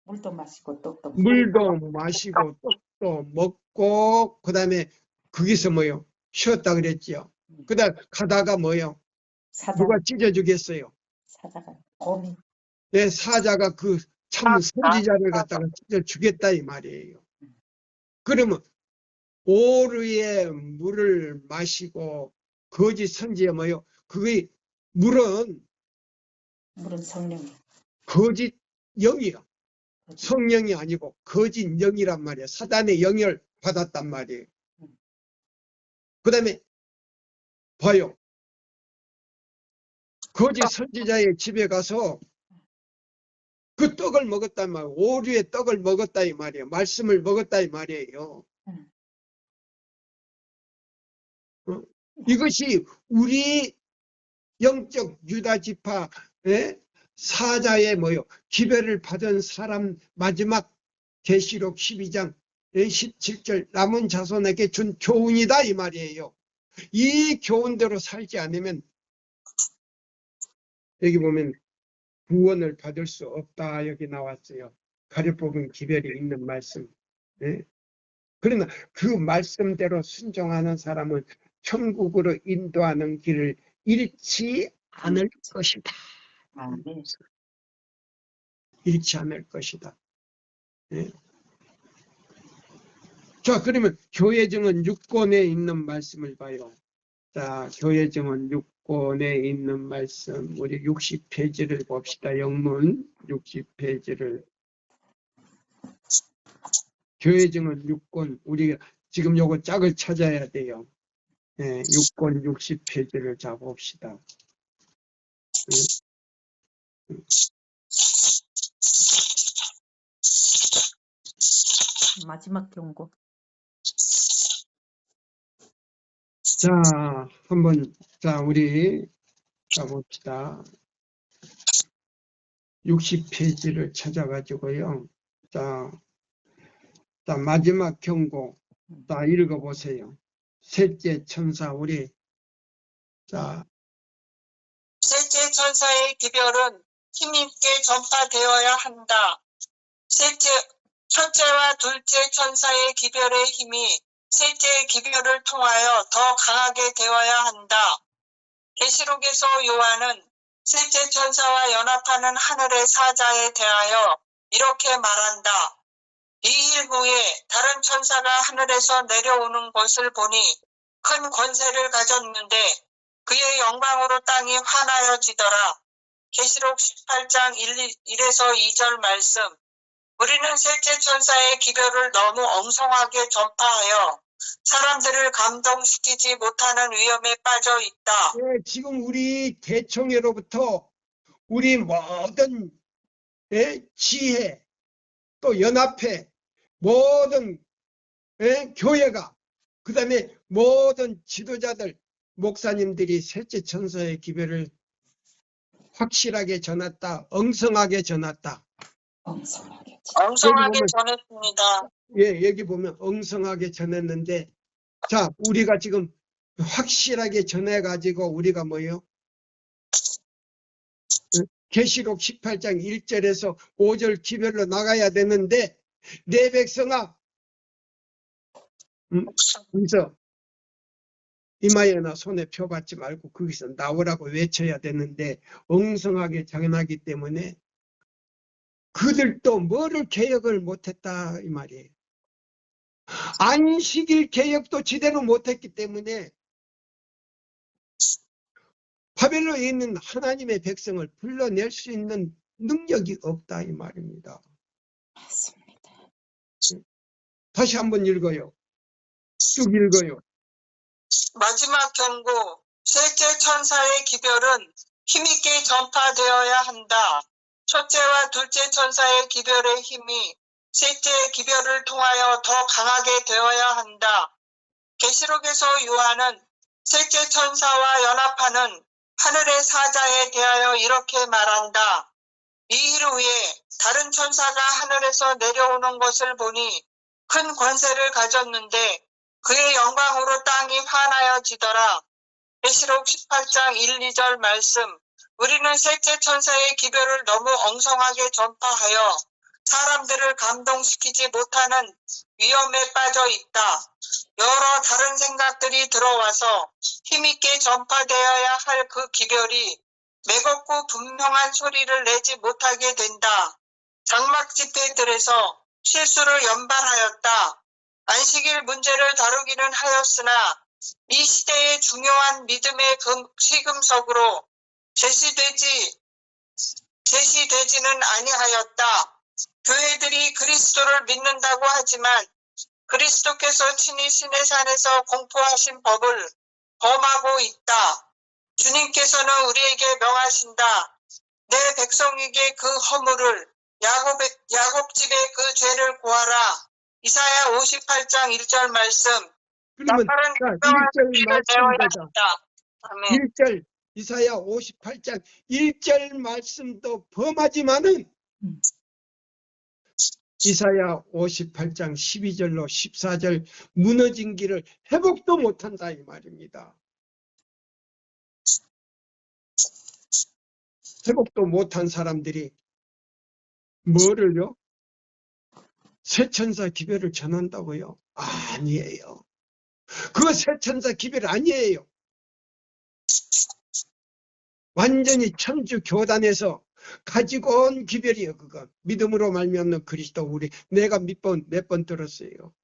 물도 마시고 떡도 먹고 물도 마시고 떡도 먹고 그 다음에 거기서 뭐요? 쉬었다 그랬죠. 그 다음 가다가 뭐요? 누가 찢어주겠어요? 사자가 곰이 네, 사자가 그 참 선지자를 갖다가 찢어주겠다 이 말이에요. 그러면 오르의 물을 마시고 거짓 선지에 뭐요? 그게 물은 성령 거짓 영이요. 성령이 아니고 거짓 영이란 말이에요. 사단의 영을 받았단 말이에요. 그 다음에 봐요. 거짓 선지자의 집에 가서 그 떡을 먹었단 말이에요. 오류의 떡을 먹었다 이 말이에요. 말씀을 먹었다 이 말이에요. 이것이 우리 영적 유다 지파의 사자의 뭐요? 기별을 받은 사람 마지막 계시록 12장 17절 남은 자손에게 준 교훈이다 이 말이에요. 이 교훈대로 살지 않으면 여기 보면 구원을 받을 수 없다 여기 나왔어요. 가려 뽑은 기별이 있는 말씀. 네? 그러나 그 말씀대로 순종하는 사람은 천국으로 인도하는 길을 잃지 않을 것이다. 잃지 않을 것이다. 네? 자, 그러면 교회증은 6권에 있는 말씀을 봐요. 자, 교회증은 6권에 있는 말씀, 우리 60페이지를 봅시다. 영문 60페이지를. 교회증은 6권, 우리가 지금 요거 짝을 찾아야 돼요. 네, 6권 60페이지를 잡읍시다. 네. 마지막 경고. 자, 한번, 자, 우리 가봅시다. 60페이지를 찾아가지고요. 자, 마지막 경고. 자, 읽어보세요. 셋째 천사, 우리. 자, 셋째 천사의 기별은 힘있게 전파되어야 한다. 첫째와 둘째 천사의 기별의 힘이 셋째의 기별을 통하여 더 강하게 되어야 한다. 계시록에서 요한은 셋째 천사와 연합하는 하늘의 사자에 대하여 이렇게 말한다. 이 일 후에 다른 천사가 하늘에서 내려오는 것을 보니 큰 권세를 가졌는데 그의 영광으로 땅이 환하여지더라. 계시록 18장 1에서 2절 말씀. 우리는 셋째 천사의 기별을 너무 엉성하게 전파하여 사람들을 감동시키지 못하는 위험에 빠져 있다. 네, 지금 우리 대총회로부터 우리 모든 지혜, 또 연합회, 모든 교회가, 그 다음에 모든 지도자들, 목사님들이 셋째 천사의 기별을 확실하게 전했다, 엉성하게 전했다. 엉성하게 보면, 전했습니다. 예, 여기 보면 엉성하게 전했는데, 자, 우리가 지금 확실하게 전해가지고 우리가 뭐예요? 계시록 18장 1절에서 5절 기별로 나가야 되는데, 내 백성아, 그래서 이마에나 손에 표 받지 말고 거기서 나오라고 외쳐야 되는데 엉성하게 장난하기 때문에 그들도 뭐를 개혁을 못했다 이 말이에요. 안식일 개혁도 제대로 못했기 때문에 바벨론에 있는 하나님의 백성을 불러낼 수 있는 능력이 없다 이 말입니다. 맞습니다. 다시 한번 읽어요. 쭉 읽어요. 마지막 경고. 셋째 천사의 기별은 힘있게 전파되어야 한다. 첫째와 둘째 천사의 기별의 힘이 셋째의 기별을 통하여 더 강하게 되어야 한다. 계시록에서 요한은 셋째 천사와 연합하는 하늘의 사자에 대하여 이렇게 말한다. 이 일 후에 다른 천사가 하늘에서 내려오는 것을 보니 큰 권세를 가졌는데 그의 영광으로 땅이 환하여지더라. 계시록 18장 1, 2절 말씀. 우리는 셋째 천사의 기별을 너무 엉성하게 전파하여 사람들을 감동시키지 못하는 위험에 빠져 있다. 여러 다른 생각들이 들어와서 힘있게 전파되어야 할 그 기별이 매겁고 분명한 소리를 내지 못하게 된다. 장막 집회들에서 실수를 연발하였다. 안식일 문제를 다루기는 하였으나 이 시대의 중요한 믿음의 시금석으로 제시되지는 아니하였다. 교회들이 그리스도를 믿는다고 하지만 그리스도께서 친히 신의 산에서 공포하신 법을 범하고 있다. 주님께서는 우리에게 명하신다. 내 백성에게 그 허물을, 야곱 집의 그 죄를 고하라. 이사야 58장 1절 말씀. 그러면 나팔은 자, 특별한 1절 피를 말씀 내어야 보자. 한다. 아멘. 1절 이사야 58장 1절 말씀도 범하지만은 이사야 58장 12절로 14절 무너진 길을 회복도 못한다 이 말입니다. 회복도 못한 사람들이 뭐를요? 새천사 기별을 전한다고요? 아니에요. 그거 새천사 기별 아니에요. 완전히 천주 교단에서 가지고 온 기별이에요. 그거 믿음으로 말미암는 그리스도. 우리 내가 몇 번 들었어요.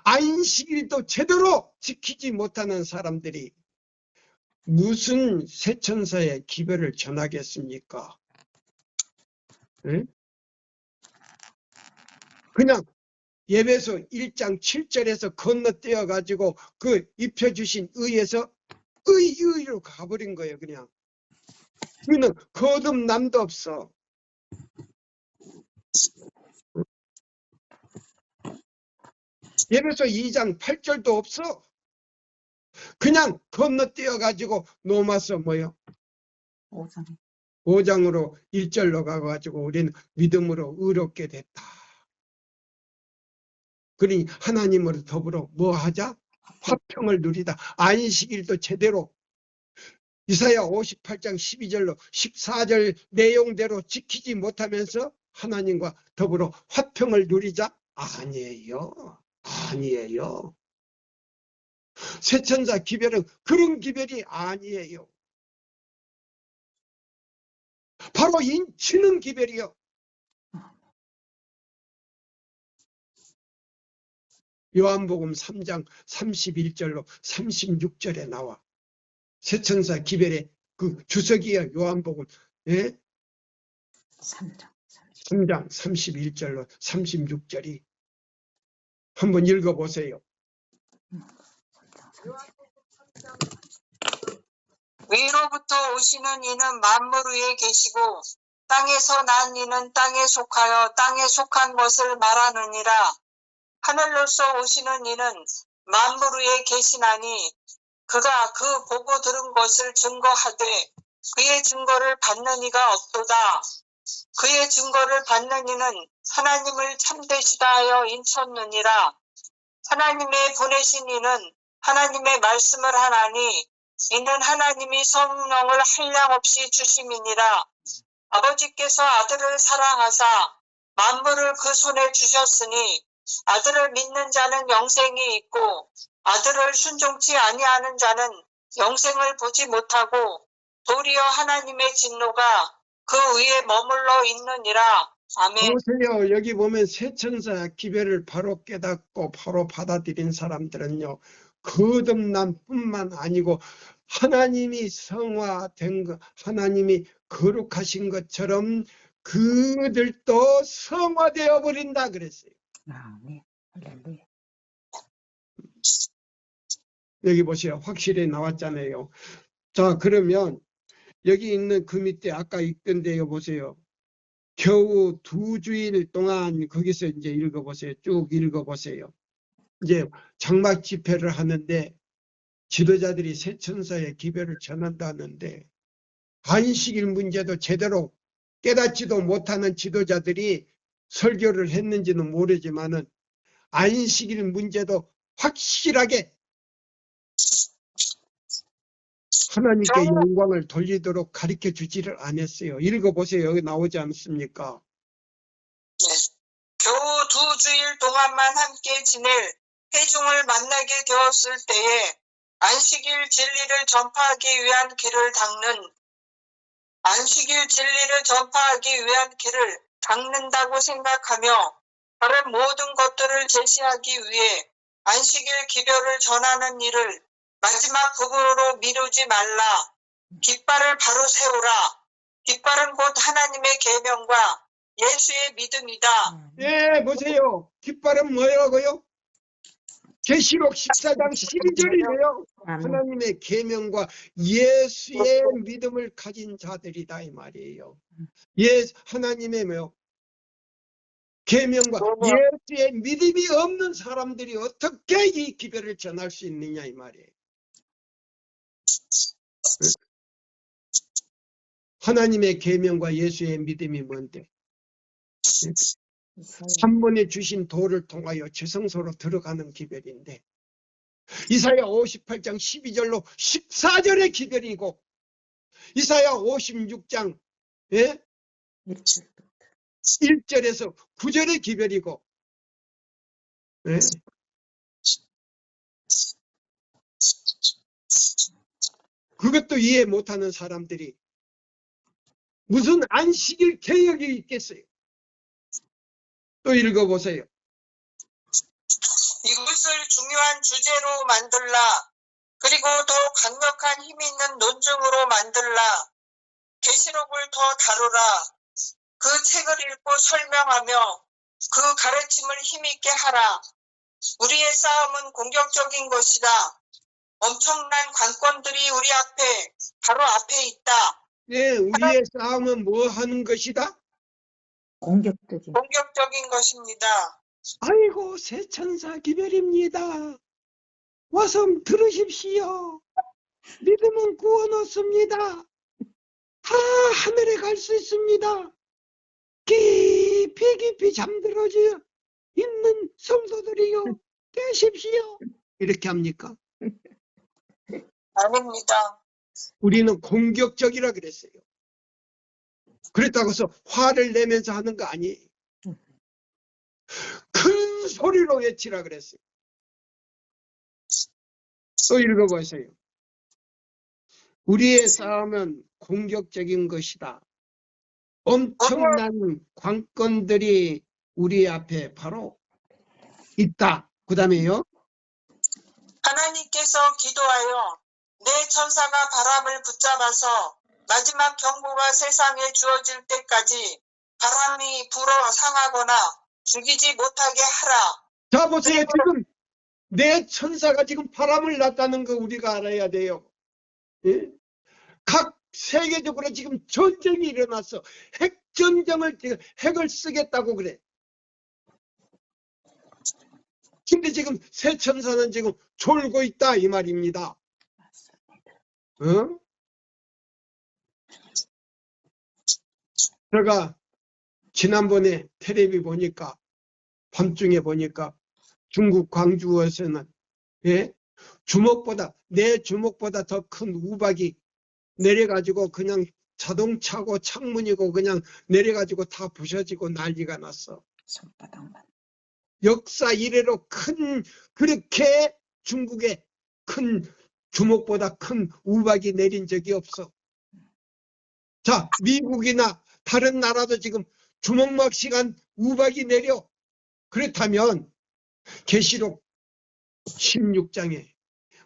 안식일도 제대로 지키지 못하는 사람들이 무슨 새천사의 기별을 전하겠습니까? 네? 그냥 예배소 1장 7절에서 건너뛰어 가지고 그 입혀주신 의에서 의로 가버린 거예요. 그냥 우리는 거듭남도 없어. 예배소 2장 8절도 없어. 그냥 건너뛰어 가지고 노마서 뭐요? 5장으로 1절로 가가지고 우리는 믿음으로 의롭게 됐다. 그러니 하나님으로 더불어 뭐 하자? 화평을 누리다. 안식일도 제대로 이사야 58장 12절로 14절 내용대로 지키지 못하면서 하나님과 더불어 화평을 누리자? 아니에요. 아니에요. 새천사 기별은 그런 기별이 아니에요. 바로 인치는 기별이요. 요한복음 3장 31절로 36절에 나와. 새천사 기별의 그 주석이야. 요한복음 3장 31절로 36절이. 한번 읽어보세요. 위로부터 오시는 이는 만물 위에 계시고 땅에서 난 이는 땅에 속하여 땅에 속한 것을 말하느니라. 하늘로서 오시는 이는 만물 위에 계시나니 그가 그 보고 들은 것을 증거하되 그의 증거를 받는 이가 없도다. 그의 증거를 받는 이는 하나님을 참되시다 하여 인쳤느니라. 하나님의 보내신 이는 하나님의 말씀을 하나니 이는 하나님이 성령을 한량없이 주심이니라. 아버지께서 아들을 사랑하사 만물을 그 손에 주셨으니 아들을 믿는 자는 영생이 있고 아들을 순종치 아니하는 자는 영생을 보지 못하고 도리어 하나님의 진노가 그 위에 머물러 있느니라. 아멘. 보세요. 여기 보면 새천사 기별을 바로 깨닫고 바로 받아들인 사람들은요. 거듭남뿐만 아니고 하나님이 성화된 것, 하나님이 거룩하신 것처럼 그들도 성화되어 버린다 그랬어요. 아멘. 할렐루야. 여기 보세요. 확실히 나왔잖아요. 자, 그러면 여기 있는 그 밑에 아까 읽던데요. 보세요. 겨우 2주일 동안 거기서 이제 읽어보세요. 쭉 읽어보세요. 이제 장막 집회를 하는데 지도자들이 새천사의 기별을 전한다는데 안식일 문제도 제대로 깨닫지도 못하는 지도자들이 설교를 했는지는 모르지만은 안식일 문제도 확실하게 하나님께 영광을 돌리도록 가르쳐 주지를 않았어요. 읽어보세요. 여기 나오지 않습니까? 네. 겨우 2주일 동안만 함께 지낼 회중을 만나게 되었을 때에 안식일 진리를 전파하기 위한 길을 닦는다고 생각하며 다른 모든 것들을 제시하기 위해 안식일 기별을 전하는 일을 마지막 부분으로 미루지 말라. 깃발을 바로 세우라. 깃발은 곧 하나님의 계명과 예수의 믿음이다. 예, 보세요. 깃발은 뭐라고요? 계시록 14장 12절이네요. 아멘. 하나님의 계명과 예수의 믿음을 가진 자들이다 이 말이에요. 하나님의 뭐요? 계명과 예수의 믿음이 없는 사람들이 어떻게 이 기별을 전할 수 있느냐 이 말이에요. 하나님의 계명과 예수의 믿음이 뭔데? 한 번에 주신 도를 통하여 지성소로 들어가는 기별인데 이사야 58장 12절로 14절의 기별이고 이사야 56장 1절에서 9절의 기별이고 그것도 이해 못하는 사람들이 무슨 안식일 개혁이 있겠어요? 또 읽어보세요. 이것을 중요한 주제로 만들라. 그리고 더 강력한 힘 있는 논증으로 만들라. 계시록을 더 다루라. 그 책을 읽고 설명하며 그 가르침을 힘있게 하라. 우리의 싸움은 공격적인 것이다. 엄청난 관건들이 우리 앞에 바로 앞에 있다. 예, 우리의 싸움은 뭐 하는 것이다? 공격적인 것입니다. 아이고 새천사 기별입니다. 와서 들으십시오. 믿음은 구원 얻습니다. 다 하늘에 갈 수 있습니다. 깊이 깊이 잠들어져 있는 성도들이요 되십시오. 이렇게 합니까? 아닙니다. 우리는 공격적이라 그랬어요. 그렇다고 해서 화를 내면서 하는 거 아니에요. 큰 소리로 외치라 그랬어요. 또 읽어보세요. 우리의 싸움은 공격적인 것이다. 엄청난 관건들이 우리 앞에 바로 있다. 그 다음에요. 하나님께서 기도하여 내 천사가 바람을 붙잡아서 마지막 경고가 세상에 주어질 때까지 바람이 불어 상하거나 죽이지 못하게 하라. 자 보세요. 지금 내 천사가 지금 바람을 놨다는 거 우리가 알아야 돼요. 예? 각 세계적으로 지금 전쟁이 일어났어. 핵전쟁을 핵을 쓰겠다고 그래. 근데 지금 새 천사는 지금 졸고 있다 이 말입니다. 어? 제가 지난번에 텔레비 보니까 밤중에 보니까 중국 광주에서는 내 주먹보다 더 큰 우박이 내려가지고 그냥 자동차고 창문이고 그냥 내려가지고 다 부셔지고 난리가 났어. 손바닥만. 역사 이래로 그렇게 중국에 큰 주먹보다 큰 우박이 내린 적이 없어. 자, 미국이나 다른 나라도 지금 주먹만큼한 우박이 내려. 그렇다면 계시록 16장에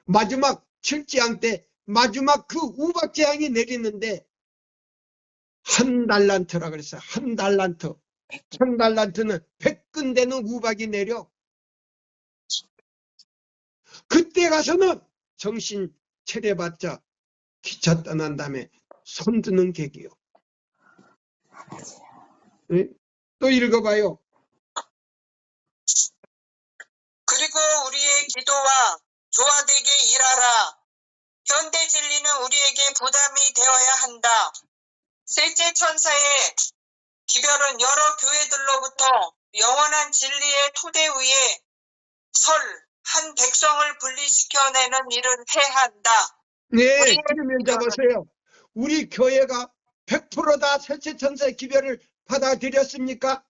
마지막 7재앙 때 마지막 그 우박 재앙이 내리는데 한 달란트라 그랬어요. 한 달란트. 1000달란트는 100근 되는 우박이 내려. 그때 가서는 정신 차려봤자 기차 떠난 다음에 손드는 객이요. 네? 또 읽어봐요. 그리고 우리의 기도와 조화되게 일하라. 현대 진리는 우리에게 부담이 되어야 한다. 셋째 천사의 기별은 여러 교회들로부터 영원한 진리의 토대 위에 설 한 백성을 분리시켜내는 일을 해야 한다. 네, 지금 현재 보세요. 우리 교회가 100%다 셋째 천사의 기별을 받아들였습니까?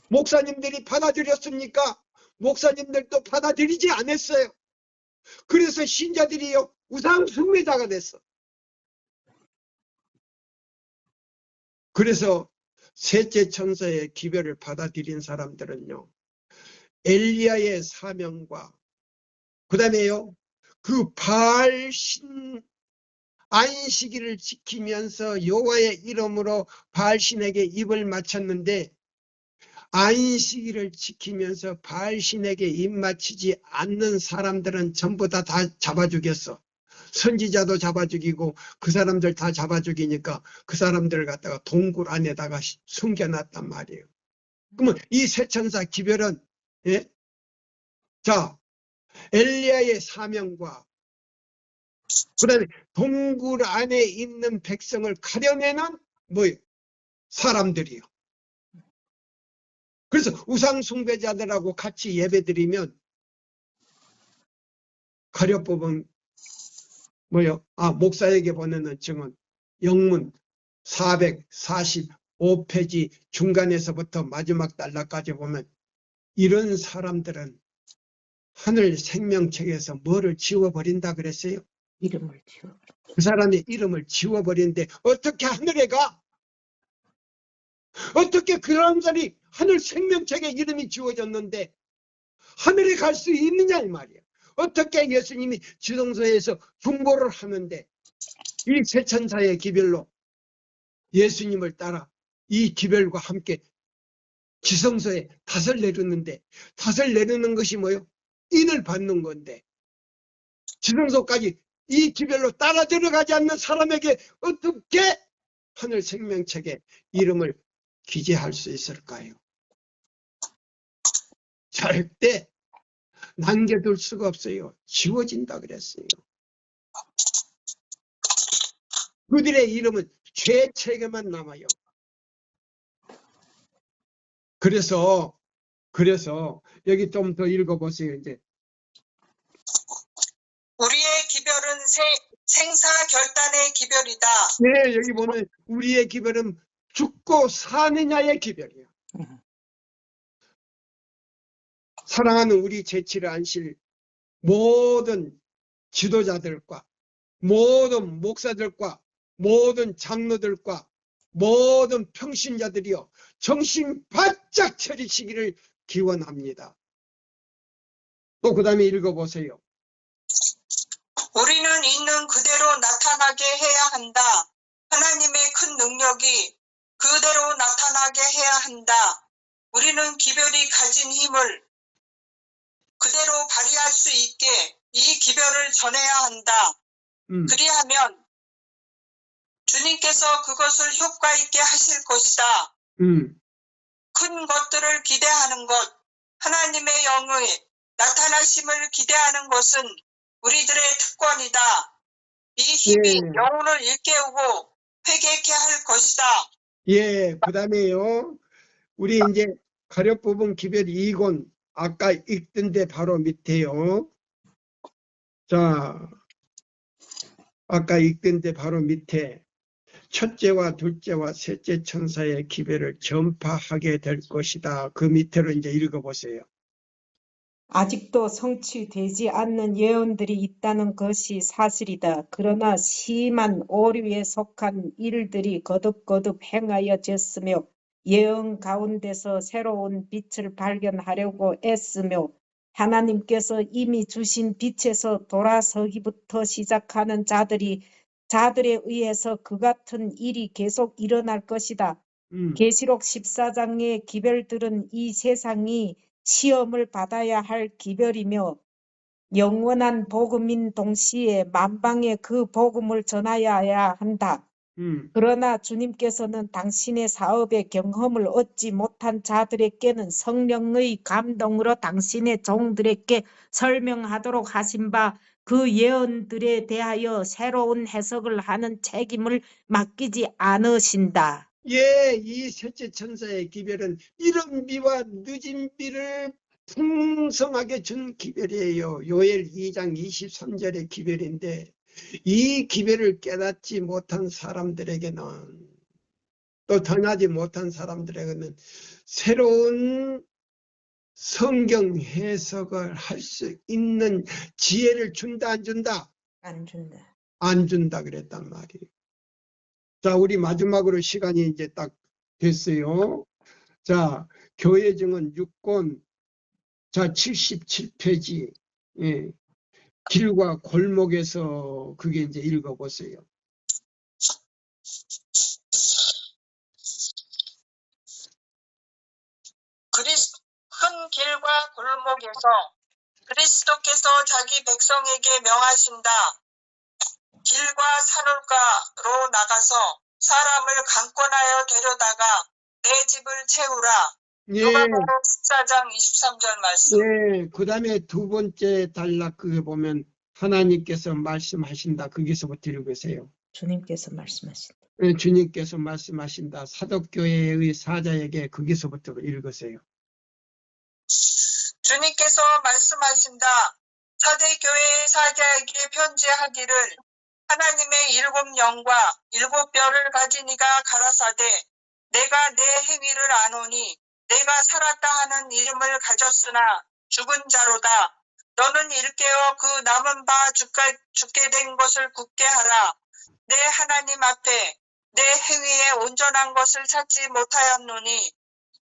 목사님들이 받아들였습니까? 목사님들도 받아들이지 않았어요. 그래서 신자들이요 우상 숭배자가 됐어. 그래서 셋째 천사의 기별을 받아들인 사람들은요 엘리야의 사명과 그 다음에요 그 바알 신 안식일을 지키면서 여호와의 이름으로 바알신에게 입을 맞췄는데 안식일을 지키면서 바알신에게 입 맞추지 않는 사람들은 전부 다 잡아 죽였어. 선지자도 잡아 죽이고 그 사람들 다 잡아 죽이니까 그 사람들을 갖다가 동굴 안에다가 숨겨놨단 말이에요. 그러면 이 세천사 기별은 예? 자 엘리야의 사명과 그다음에 동굴 안에 있는 백성을 가려내는 뭐예요? 사람들이요. 그래서 우상 숭배자들하고 같이 예배드리면 가려법은 뭐요? 목사에게 보내는 증언 영문 445페이지 중간에서부터 마지막 단락까지 보면 이런 사람들은 하늘 생명책에서 뭐를 지워버린다 그랬어요? 이름을 지워. 그 사람의 이름을 지워버리는데 어떻게 하늘에 가? 어떻게 그런 사람이 하늘 생명책에 이름이 지워졌는데 하늘에 갈 수 있느냐 이 말이야. 어떻게 예수님이 지성소에서 중보를 하는데 이 세천사의 기별로 예수님을 따라 이 기별과 함께 지성소에 닷을 내렸는데 닷을 내리는 것이 뭐요? 인을 받는 건데 지성소까지 이 기별로 따라 들어가지 않는 사람에게 어떻게 하늘 생명책에 이름을 기재할 수 있을까요? 절대 남겨둘 수가 없어요. 지워진다 그랬어요. 그들의 이름은 죄책에만 남아요. 그래서 여기 좀 더 읽어보세요. 이제 우리의 기별은 생사결단의 기별이다. 네, 여기 보면 우리의 기별은 죽고 사느냐의 기별이야. 사랑하는 우리 제치를 안실 모든 지도자들과 모든 목사들과 모든 장로들과 모든 평신자들이여 정신 바짝 차리시기를 기원합니다. 또 그 다음에 읽어보세요. 우리는 있는 그대로 나타나게 해야 한다. 하나님의 큰 능력이 그대로 나타나게 해야 한다. 우리는 기별이 가진 힘을 그대로 발휘할 수 있게 이 기별을 전해야 한다. 그리하면 주님께서 그것을 효과 있게 하실 것이다. 큰 것들을 기대하는 것, 하나님의 영의 나타나심을 기대하는 것은 우리들의 특권이다. 이 힘이 영혼을 일깨우고 회개케 할 것이다. 예, 그 다음에요. 우리 이제 가려 뽑은 기별 2권 아까 읽던 데 바로 밑에요. 자, 아까 읽던 데 바로 밑에 첫째와 둘째와 셋째 천사의 기별을 전파하게 될 것이다. 그 밑으로 이제 읽어보세요. 아직도 성취되지 않는 예언들이 있다는 것이 사실이다. 그러나 심한 오류에 속한 일들이 거듭거듭 행하여졌으며 예언 가운데서 새로운 빛을 발견하려고 애쓰며 하나님께서 이미 주신 빛에서 돌아서기부터 시작하는 자들에 의해서 그 같은 일이 계속 일어날 것이다. 계시록 14장의 기별들은 이 세상이 시험을 받아야 할 기별이며 영원한 복음인 동시에 만방에 그 복음을 전하여야 한다. 그러나 주님께서는 당신의 사업의 경험을 얻지 못한 자들에게는 성령의 감동으로 당신의 종들에게 설명하도록 하신 바 그 예언들에 대하여 새로운 해석을 하는 책임을 맡기지 않으신다. 예, 이 셋째 천사의 기별은 이른 비와 늦은 비를 풍성하게 준 기별이에요. 요엘 2장 23절의 기별인데 이 기별을 깨닫지 못한 사람들에게는 또 전하지 못한 사람들에게는 새로운 성경 해석을 할 수 있는 지혜를 준다 안 준다? 안 준다. 안 준다 그랬단 말이에요. 자, 우리 마지막으로 시간이 이제 딱 됐어요. 자, 교회 증언 6권, 자, 77페이지, 예, 길과 골목에서 그게 이제 읽어보세요. 길과 골목에서 그리스도께서 자기 백성에게 명하신다. 길과 산울가로 나가서 사람을 강권하여 데려다가 내 집을 채우라. 예, 누가복음 14장 23절 말씀. 예. 그 다음에 두 번째 단락 그게 보면 하나님께서 말씀하신다. 거기서부터 읽으세요. 주님께서 말씀하신다. 예, 주님께서 말씀하신다. 사도교회의 사자에게 거기서부터 읽으세요. 주님께서 말씀하신다. 사대교회의 사자에게 편지하기를 하나님의 7 영과 7 뼈를 가진 이가 가라사대 내가 내 행위를 아노니 내가 살았다 하는 이름을 가졌으나 죽은 자로다. 너는 일깨어 그 남은 바 죽게 된 것을 굳게 하라. 내 하나님 앞에 내 행위에 온전한 것을 찾지 못하였노니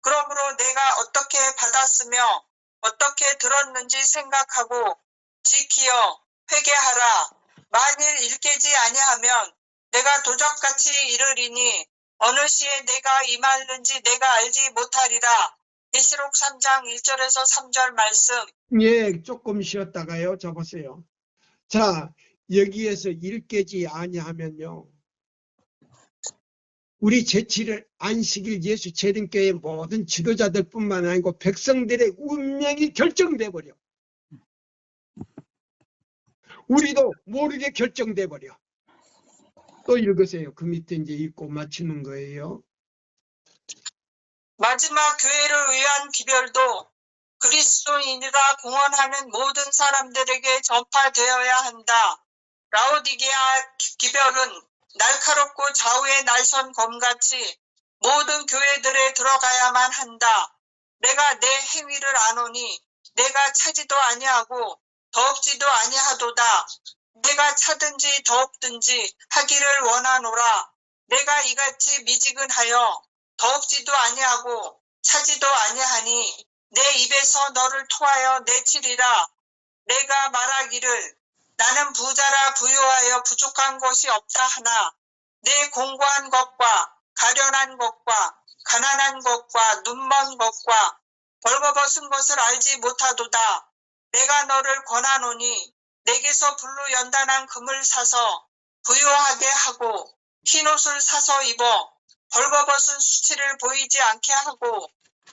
그러므로 내가 어떻게 받았으며 어떻게 들었는지 생각하고 지키어 회개하라. 만일 일깨지 아니하면 내가 도적같이 이르리니 어느 시에 내가 임하는지 내가 알지 못하리라. 계시록 3장 1절에서 3절 말씀. 예, 조금 쉬었다가요. 접으세요. 자, 여기에서 일깨지 아니하면요. 우리 제7일 안식일 예수 재림교회 모든 지도자들뿐만 아니고 백성들의 운명이 결정돼 버려. 우리도 모르게 결정돼 버려. 또 읽으세요. 그 밑에 이제 읽고 마치는 거예요. 마지막 교회를 위한 기별도 그리스도인이라 공언하는 모든 사람들에게 전파되어야 한다. 라오디게아 기별은 날카롭고 좌우의 날선 검같이 모든 교회들에 들어가야만 한다. 내가 내 행위를 아노니 내가 차지도 아니하고 더없지도 아니하도다. 내가 차든지 더없든지 하기를 원하노라. 내가 이같이 미지근하여 더없지도 아니하고 차지도 아니하니 내 입에서 너를 토하여 내치리라. 내가 말하기를 나는 부자라 부유하여 부족한 것이 없다 하나 내 공고한 것과 가련한 것과 가난한 것과 눈먼 것과 벌거벗은 것을 알지 못하도다. 내가 너를 권하노니 내게서 불로 연단한 금을 사서 부유하게 하고 흰옷을 사서 입어 벌거벗은 수치를 보이지 않게 하고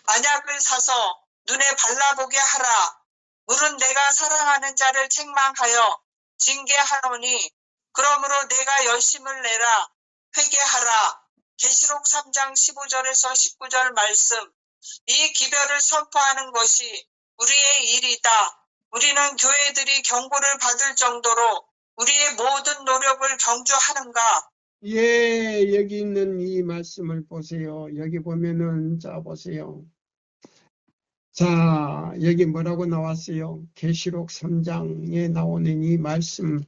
안약을 사서 눈에 발라보게 하라. 물은 내가 사랑하는 자를 책망하여 징계하노니 그러므로 내가 열심을 내라. 회개하라. 계시록 3장 15절에서 19절 말씀. 이 기별을 선포하는 것이 우리의 일이다. 우리는 교회들이 경고를 받을 정도로 우리의 모든 노력을 경주하는가? 예, 여기 있는 이 말씀을 보세요. 여기 보면은 자 보세요. 자, 여기 뭐라고 나왔어요? 계시록 3장에 나오는 이 말씀.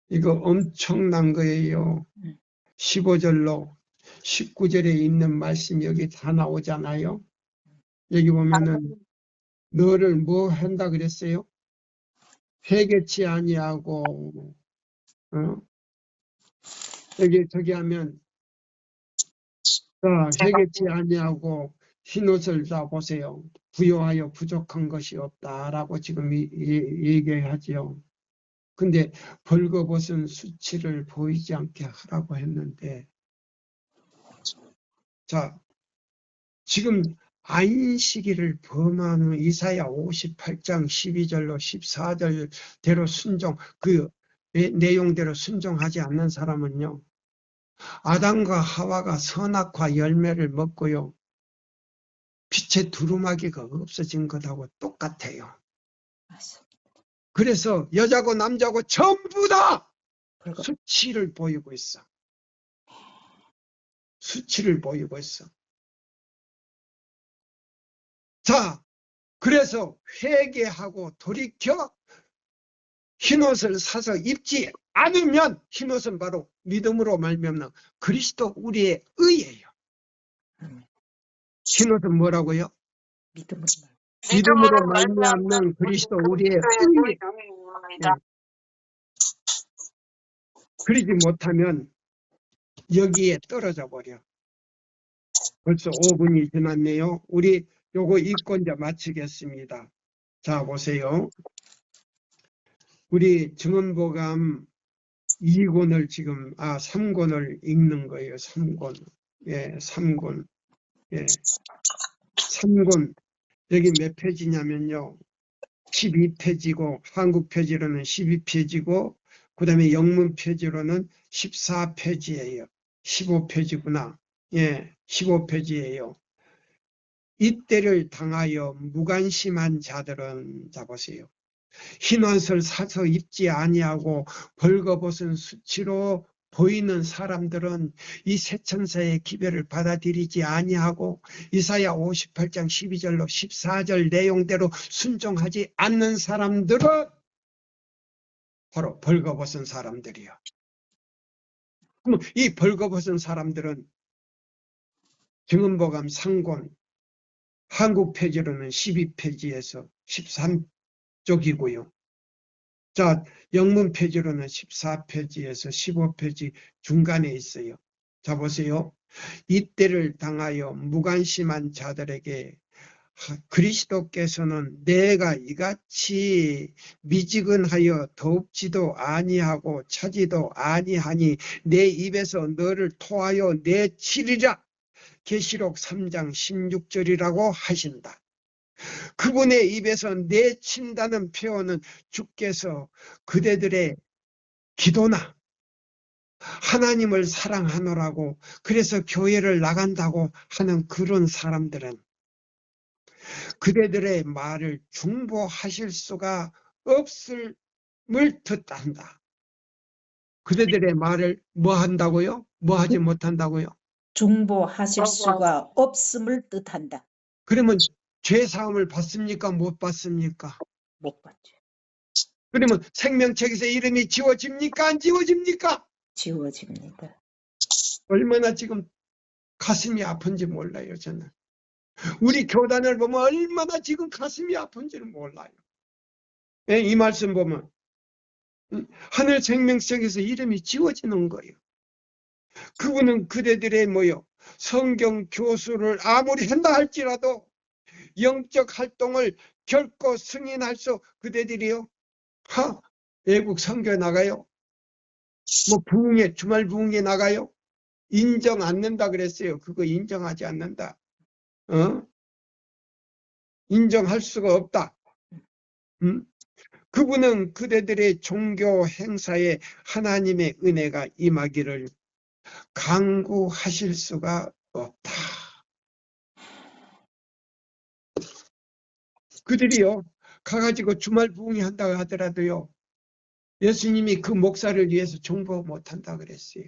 이거 엄청난 거예요. 15절로 19절에 있는 말씀 여기 다 나오잖아요. 여기 보면은 너를 뭐 한다 그랬어요? 회개치 아니하고 저기 하면 회개치 아니하고 흰옷을 다 보세요. 부요하여 부족한 것이 없다라고 지금 얘기하지요. 근데 벌거벗은 수치를 보이지 않게 하라고 했는데 자 지금 안식일을 범하는 이사야 58장 12절로 14절대로 순종 그 내용대로 순종하지 않는 사람은요. 아담과 하와가 선악과 열매를 먹고요. 빛의 두루마기가 없어진 것하고 똑같아요. 그래서 여자고 남자고 전부 다 수치를 보이고 있어. 수치를 보이고 있어. 자, 그래서 회개하고 돌이켜 흰옷을 사서 입지 않으면 흰옷은 바로 믿음으로 말미암는 그리스도 우리의 의예요. 흰옷은 뭐라고요? 믿음으로 말미암는 그리스도 우리의 의. 네. 그러지 못하면 여기에 떨어져 버려. 벌써 5분이 지났네요. 우리 요거 읽고 이제 마치겠습니다. 자, 보세요. 우리 증언보감 2권을 지금, 3권을 읽는 거예요. 3권. 예, 3권. 예. 3권. 여기 몇 페이지냐면요. 12페이지고, 한국 페이지로는 12페이지고, 그 다음에 영문 페이지로는 14페이지예요. 15페이지구나. 예, 15페이지예요. 이때를 당하여 무관심한 자들은, 자 보세요. 흰 옷을 사서 입지 아니하고 벌거벗은 수치로 보이는 사람들은 이 세천사의 기별을 받아들이지 아니하고 이사야 58장 12절로 14절 내용대로 순종하지 않는 사람들은 바로 벌거벗은 사람들이요. 그럼 이 벌거벗은 사람들은 증언보감 3권 한국 페이지로는 12페이지에서 13쪽이고요. 자, 영문 페이지로는 14페이지에서 15페이지 중간에 있어요. 자, 보세요. 이때를 당하여 무관심한 자들에게 그리스도께서는 내가 이같이 미지근하여 덥지도 아니하고 차지도 아니하니 내 입에서 너를 토하여 내치리라. 계시록 3장 16절이라고 하신다. 그분의 입에서 내친다는 표현은 주께서 그대들의 기도나 하나님을 사랑하노라고 그래서 교회를 나간다고 하는 그런 사람들은 그대들의 말을 중보하실 수가 없음을 뜻한다. 그대들의 말을 뭐 한다고요? 뭐 하지 못한다고요? 중보하실 수가 없음을 뜻한다. 그러면 죄사함을 받습니까? 못 받습니까? 못 받죠. 그러면 생명책에서 이름이 지워집니까? 안 지워집니까? 지워집니다. 얼마나 지금 가슴이 아픈지 몰라요, 저는. 우리 교단을 보면 얼마나 지금 가슴이 아픈지를 몰라요. 예, 이 말씀 보면 하늘 생명책에서 이름이 지워지는 거예요. 그분은 그대들의 뭐요? 성경 교수를 아무리 한다 할지라도 영적 활동을 결코 승인할 수 그대들이요. 외국 선교 나가요. 뭐 부흥회 주말 부흥회 나가요. 인정 않는다 그랬어요. 그거 인정하지 않는다. 인정할 수가 없다. 그분은 그대들의 종교 행사에 하나님의 은혜가 임하기를 강구하실 수가 없다. 그들이요 가가지고 주말 부흥회 한다고 하더라도요 예수님이 그 목사를 위해서 중보 못한다 그랬어요.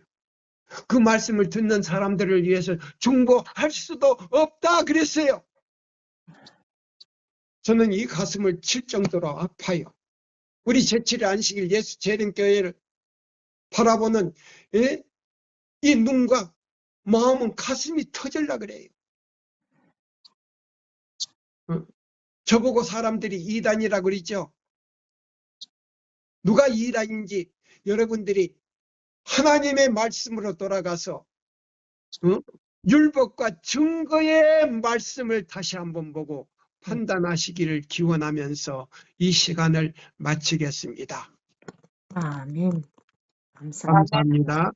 그 말씀을 듣는 사람들을 위해서 중보할 수도 없다 그랬어요. 저는 이 가슴을 칠 정도로 아파요. 우리 제7일 안식일 예수 재림교회를 바라보는 이 눈과 마음은 가슴이 터질라 그래요. 저보고 사람들이 이단이라 그러죠. 누가 이단인지 여러분들이 하나님의 말씀으로 돌아가서 율법과 증거의 말씀을 다시 한번 보고 판단하시기를 기원하면서 이 시간을 마치겠습니다. 아멘. 감사합니다. 감사합니다.